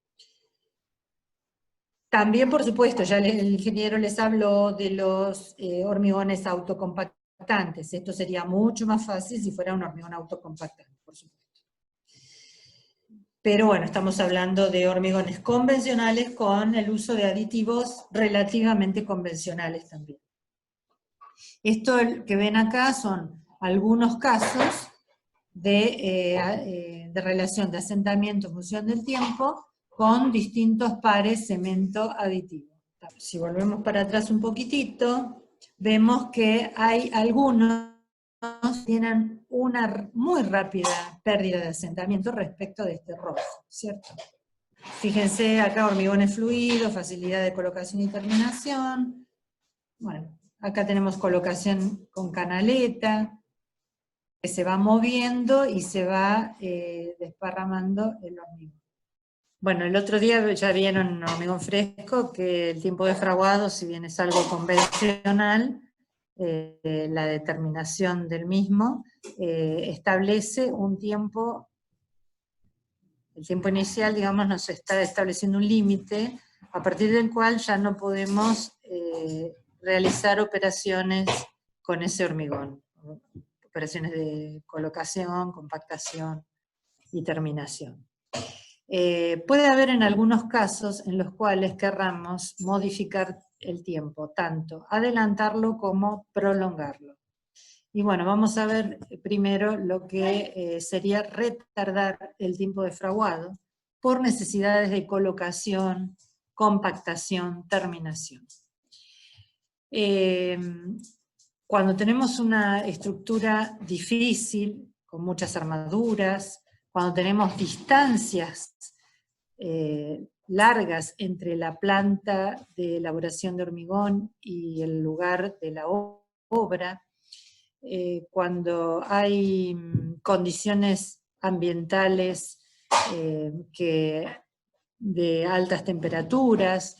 También, por supuesto, ya el ingeniero les habló de los hormigones autocompactantes. Esto sería mucho más fácil si fuera un hormigón autocompactante, por supuesto. Pero bueno, estamos hablando de hormigones convencionales con el uso de aditivos relativamente convencionales también. Esto que ven acá son algunos casos de relación de asentamiento en función del tiempo con distintos pares cemento aditivo. Si volvemos para atrás un poquitito, vemos que hay algunos que tienen una muy rápida pérdida de asentamiento respecto de este rojo, ¿cierto? Fíjense acá hormigones fluidos, facilidad de colocación y terminación. Bueno, acá tenemos colocación con canaleta, que se va moviendo y se va desparramando el hormigón. Bueno, el otro día ya vieron hormigón fresco, que el tiempo de fraguado, si bien es algo convencional, la determinación del mismo establece un tiempo, el tiempo inicial, digamos, nos está estableciendo un límite, a partir del cual ya no podemos realizar operaciones con ese hormigón, operaciones de colocación, compactación y terminación. Puede haber en algunos casos en los cuales querramos modificar el tiempo, tanto adelantarlo como prolongarlo. Y bueno, vamos a ver primero lo que sería retardar el tiempo de fraguado por necesidades de colocación, compactación, terminación. Cuando tenemos una estructura difícil, con muchas armaduras, cuando tenemos distancias largas entre la planta de elaboración de hormigón y el lugar de la obra, cuando hay condiciones ambientales de altas temperaturas,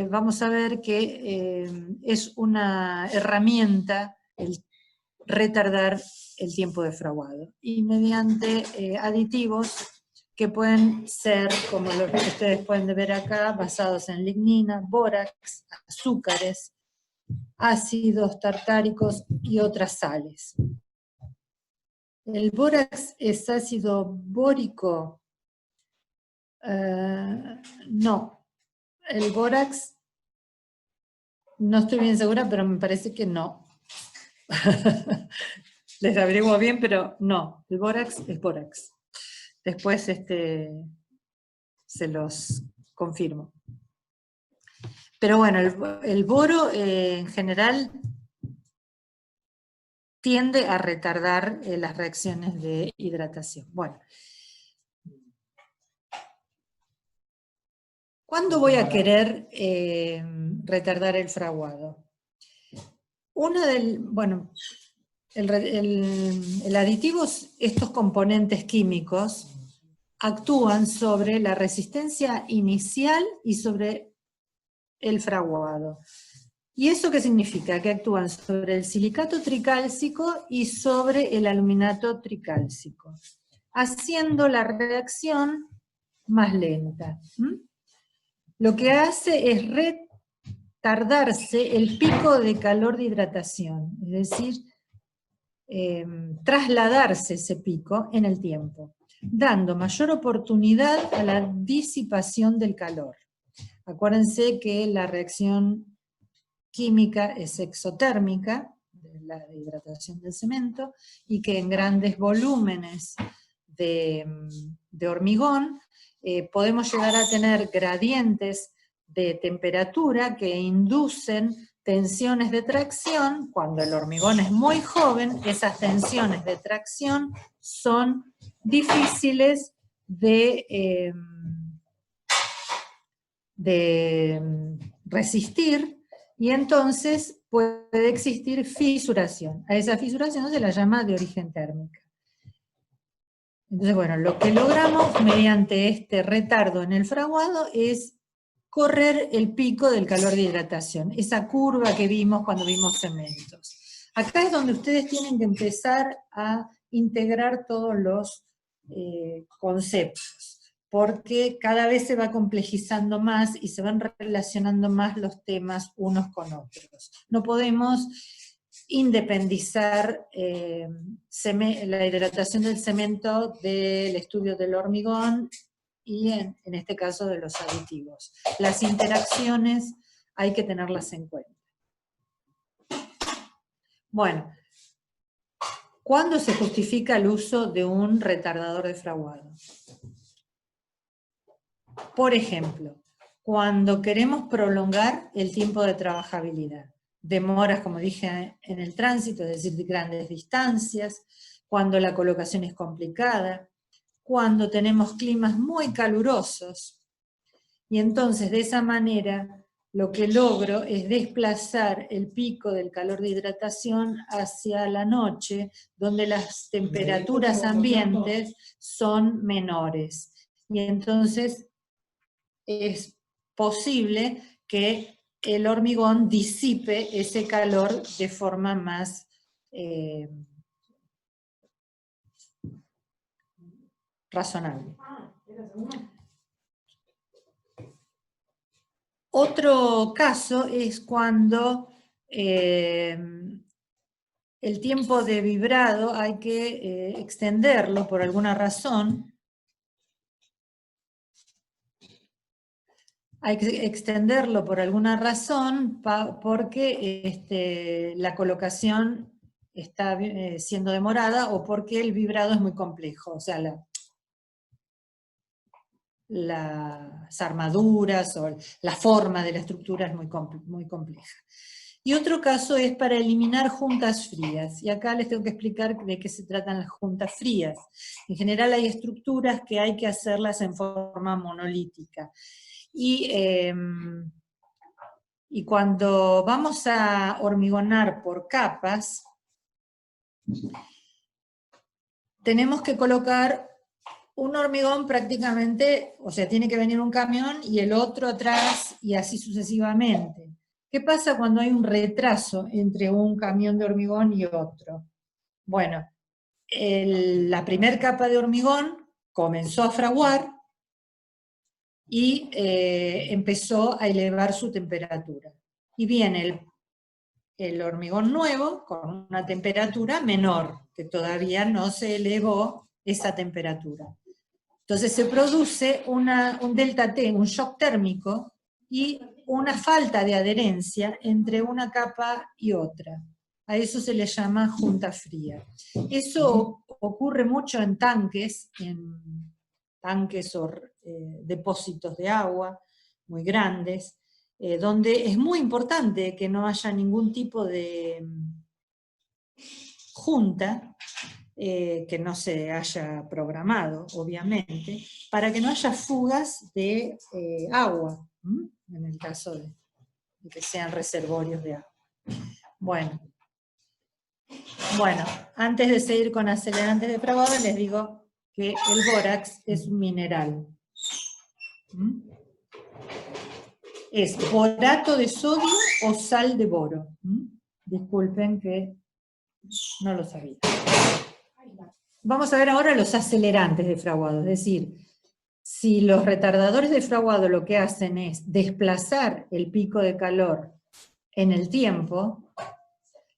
vamos a ver que es una herramienta el retardar el tiempo de fraguado, y mediante aditivos que pueden ser, como los que ustedes pueden ver acá, basados en lignina, bórax, azúcares, ácidos tartáricos y otras sales. El bórax es ácido bórico. No, el bórax, no estoy bien segura, pero me parece que no. Les averiguo bien, pero no, el bórax es bórax. Después se los confirmo. Pero bueno, el boro en general tiende a retardar las reacciones de hidratación. Bueno, ¿cuándo voy a querer retardar el fraguado? El aditivo, estos componentes químicos, actúan sobre la resistencia inicial y sobre el fraguado. ¿Y eso qué significa? Que actúan sobre el silicato tricálcico y sobre el aluminato tricálcico, haciendo la reacción más lenta. Lo que hace es retardarse el pico de calor de hidratación, es decir, trasladarse ese pico en el tiempo, dando mayor oportunidad a la disipación del calor. Acuérdense que la reacción química es exotérmica, de la hidratación del cemento, y que en grandes volúmenes de hormigón podemos llegar a tener gradientes de temperatura que inducen tensiones de tracción. Cuando el hormigón es muy joven, esas tensiones de tracción son difíciles de resistir, y entonces puede existir fisuración. A esa fisuración se la llama de origen térmica. Entonces, bueno, lo que logramos mediante este retardo en el fraguado es correr el pico del calor de hidratación, esa curva que vimos cuando vimos cementos. Acá es donde ustedes tienen que empezar a integrar todos los conceptos. porque cada vez se va complejizando más y se van relacionando más los temas unos con otros. No podemos independizar la hidratación del cemento del estudio del hormigón y en este caso de los aditivos. Las interacciones hay que tenerlas en cuenta. Bueno, ¿cuándo se justifica el uso de un retardador de fraguado? Por ejemplo, cuando queremos prolongar el tiempo de trabajabilidad. Demoras, como dije, en el tránsito, es decir, de grandes distancias, cuando la colocación es complicada, cuando tenemos climas muy calurosos. Y entonces, de esa manera, lo que logro es desplazar el pico del calor de hidratación hacia la noche, donde las temperaturas ambientes son menores. Y entonces es posible que el hormigón disipe ese calor de forma más razonable. Otro caso es cuando el tiempo de vibrado hay que extenderlo por alguna razón. Hay que extenderlo por alguna razón porque la colocación está siendo demorada o porque el vibrado es muy complejo. O sea, las armaduras o la forma de la estructura es muy compleja. Y otro caso es para eliminar juntas frías. Y acá les tengo que explicar de qué se tratan las juntas frías. En general hay estructuras que hay que hacerlas en forma monolítica. Y cuando vamos a hormigonar por capas, tenemos que colocar un hormigón prácticamente, o sea, tiene que venir un camión y el otro atrás y así sucesivamente. ¿Qué pasa cuando hay un retraso entre un camión de hormigón y otro? Bueno, la primera capa de hormigón comenzó a fraguar y empezó a elevar su temperatura. Y viene el hormigón nuevo con una temperatura menor, que todavía no se elevó esa temperatura. Entonces se produce un delta T, un shock térmico, y una falta de adherencia entre una capa y otra. A eso se le llama junta fría. Eso ocurre mucho en tanques o depósitos de agua muy grandes, donde es muy importante que no haya ningún tipo de junta, que no se haya programado, obviamente, para que no haya fugas de agua, en el caso de que sean reservorios de agua. Bueno, antes de seguir con acelerantes de fraguado, les digo que el bórax es un mineral. Es borato de sodio o sal de boro. Disculpen que no lo sabía. Vamos a ver ahora los acelerantes de fraguado, es decir, si los retardadores de fraguado lo que hacen es desplazar el pico de calor en el tiempo,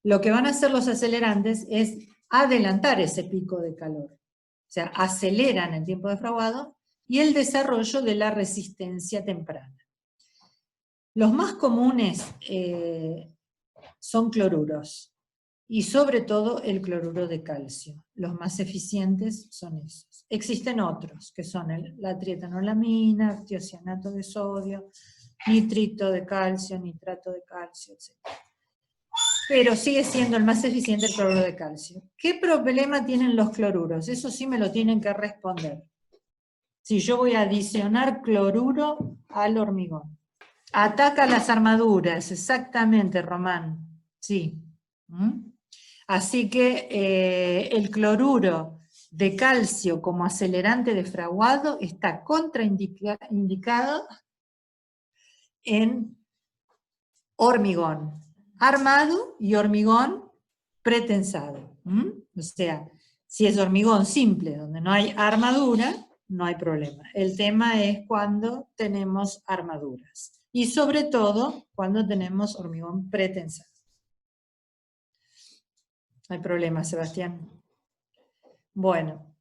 lo que van a hacer los acelerantes es adelantar ese pico de calor. O sea, aceleran el tiempo de fraguado y el desarrollo de la resistencia temprana. Los más comunes son cloruros. Y sobre todo el cloruro de calcio. Los más eficientes son esos. Existen otros, que son la trietanolamina, tiocianato de sodio, nitrito de calcio, nitrato de calcio, etc. Pero sigue siendo el más eficiente el cloruro de calcio. ¿Qué problema tienen los cloruros? Eso sí me lo tienen que responder. Si yo voy a adicionar cloruro al hormigón. Ataca las armaduras, exactamente, Román. Sí. Así que el cloruro de calcio como acelerante de fraguado está contraindicado en hormigón armado y hormigón pretensado. O sea, si es hormigón simple, donde no hay armadura, no hay problema. El tema es cuando tenemos armaduras. Y sobre todo, cuando tenemos hormigón pretensado. No hay problema, Sebastián. Bueno,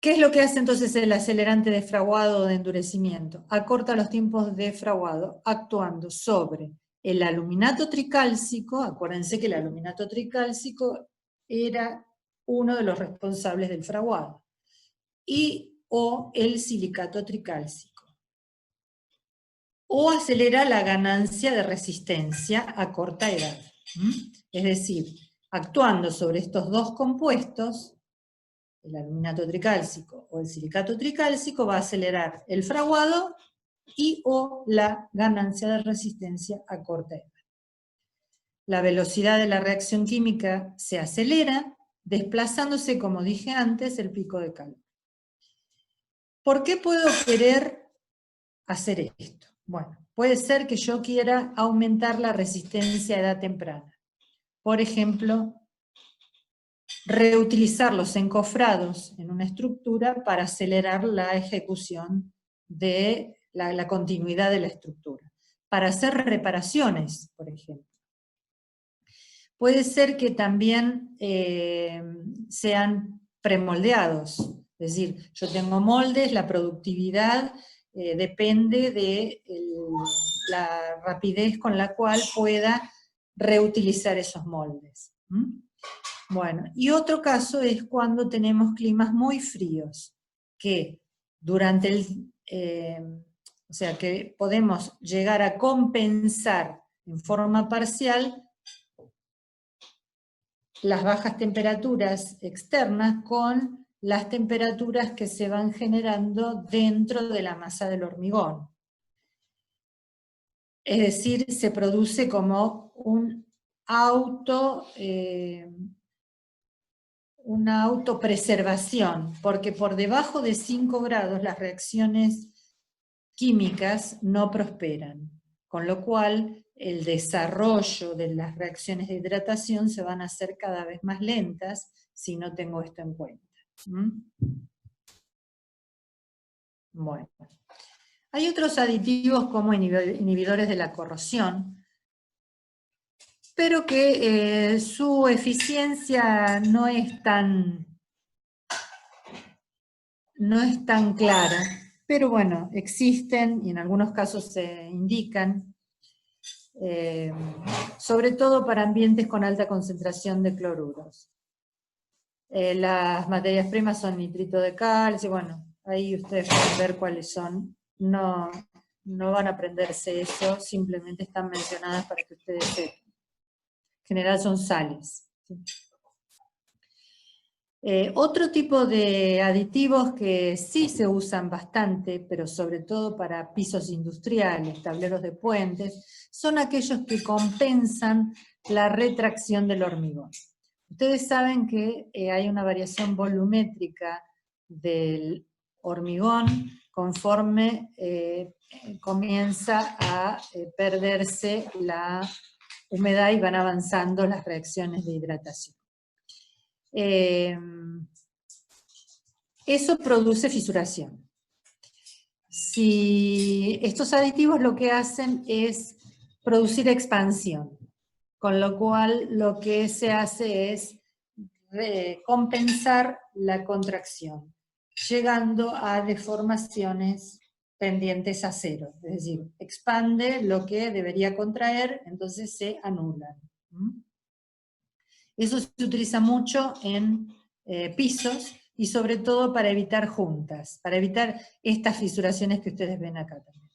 ¿qué es lo que hace entonces el acelerante de fraguado o de endurecimiento? Acorta los tiempos de fraguado actuando sobre el aluminato tricálcico. Acuérdense que el aluminato tricálcico era uno de los responsables del fraguado, y o el silicato tricálcico. O acelera la ganancia de resistencia a corta edad. Es decir, actuando sobre estos dos compuestos, el aluminato tricálcico o el silicato tricálcico, va a acelerar el fraguado y o la ganancia de resistencia a corta edad. La velocidad de la reacción química se acelera, desplazándose, como dije antes, el pico de calor. ¿Por qué puedo querer hacer esto? Bueno, puede ser que yo quiera aumentar la resistencia a edad temprana. Por ejemplo, reutilizar los encofrados en una estructura para acelerar la ejecución de la continuidad de la estructura. Para hacer reparaciones, por ejemplo. Puede ser que también sean premoldeados. Es decir, yo tengo moldes, la productividad depende de la rapidez con la cual pueda reutilizar esos moldes. Bueno, y otro caso es cuando tenemos climas muy fríos, que durante o sea, que podemos llegar a compensar en forma parcial las bajas temperaturas externas con las temperaturas que se van generando dentro de la masa del hormigón. Es decir, se produce como una autopreservación, porque por debajo de 5 grados las reacciones químicas no prosperan, con lo cual el desarrollo de las reacciones de hidratación se van a hacer cada vez más lentas si no tengo esto en cuenta. Bueno, hay otros aditivos como inhibidores de la corrosión, pero que su eficiencia no es tan clara, pero bueno, existen y en algunos casos se indican, sobre todo para ambientes con alta concentración de cloruros. Las materias primas son nitrito de calcio, bueno, ahí ustedes pueden ver cuáles son. No van a aprenderse eso, simplemente están mencionadas para que ustedes sepan. En general son sales. Otro tipo de aditivos que sí se usan bastante, pero sobre todo para pisos industriales, tableros de puentes, son aquellos que compensan la retracción del hormigón. Ustedes saben que hay una variación volumétrica del hormigón conforme comienza a perderse la humedad y van avanzando las reacciones de hidratación. Eso produce fisuración. Si estos aditivos lo que hacen es producir expansión, con lo cual lo que se hace es compensar la contracción, llegando a deformaciones tendientes a cero, es decir, expande lo que debería contraer, entonces se anulan. Eso se utiliza mucho en pisos y sobre todo para evitar juntas, para evitar estas fisuraciones que ustedes ven acá también.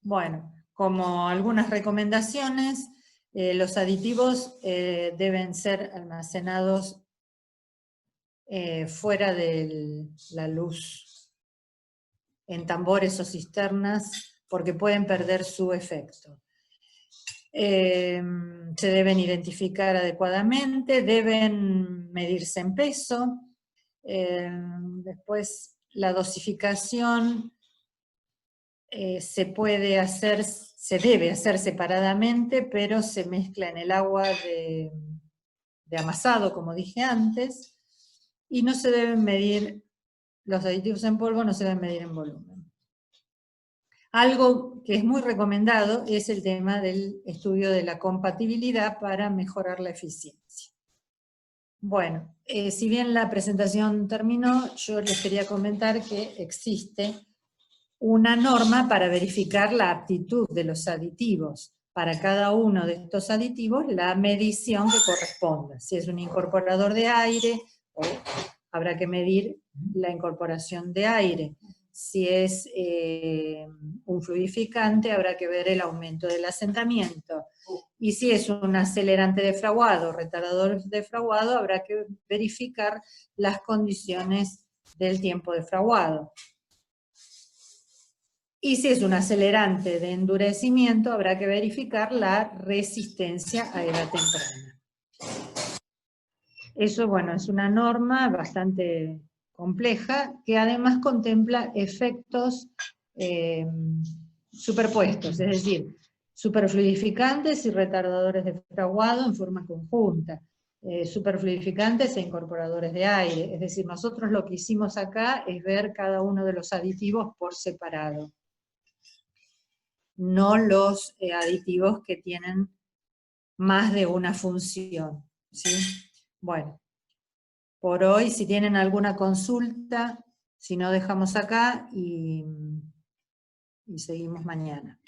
Bueno, como algunas recomendaciones, los aditivos deben ser almacenados fuera de la luz, en tambores o cisternas, porque pueden perder su efecto. Se deben identificar adecuadamente, deben medirse en peso, después la dosificación se debe hacer separadamente, pero se mezcla en el agua de amasado, como dije antes, y no se deben medir, los aditivos en polvo no se deben medir en volumen. Algo que es muy recomendado es el tema del estudio de la compatibilidad para mejorar la eficiencia. Bueno, si bien la presentación terminó, yo les quería comentar que existe una norma para verificar la aptitud de los aditivos. Para cada uno de estos aditivos, la medición que corresponda. Si es un incorporador de aire, habrá que medir la incorporación de aire. Si es un fluidificante, habrá que ver el aumento del asentamiento. Y si es un acelerante de fraguado, retardador de fraguado, habrá que verificar las condiciones del tiempo de fraguado. Y si es un acelerante de endurecimiento, habrá que verificar la resistencia a edad temprana. Eso, bueno, es una norma bastante compleja, que además contempla efectos superpuestos, es decir, superfluidificantes y retardadores de fraguado en forma conjunta, superfluidificantes e incorporadores de aire. Es decir, nosotros lo que hicimos acá es ver cada uno de los aditivos por separado, no los aditivos que tienen más de una función, ¿sí? Bueno, por hoy, si tienen alguna consulta, si no dejamos acá y seguimos mañana.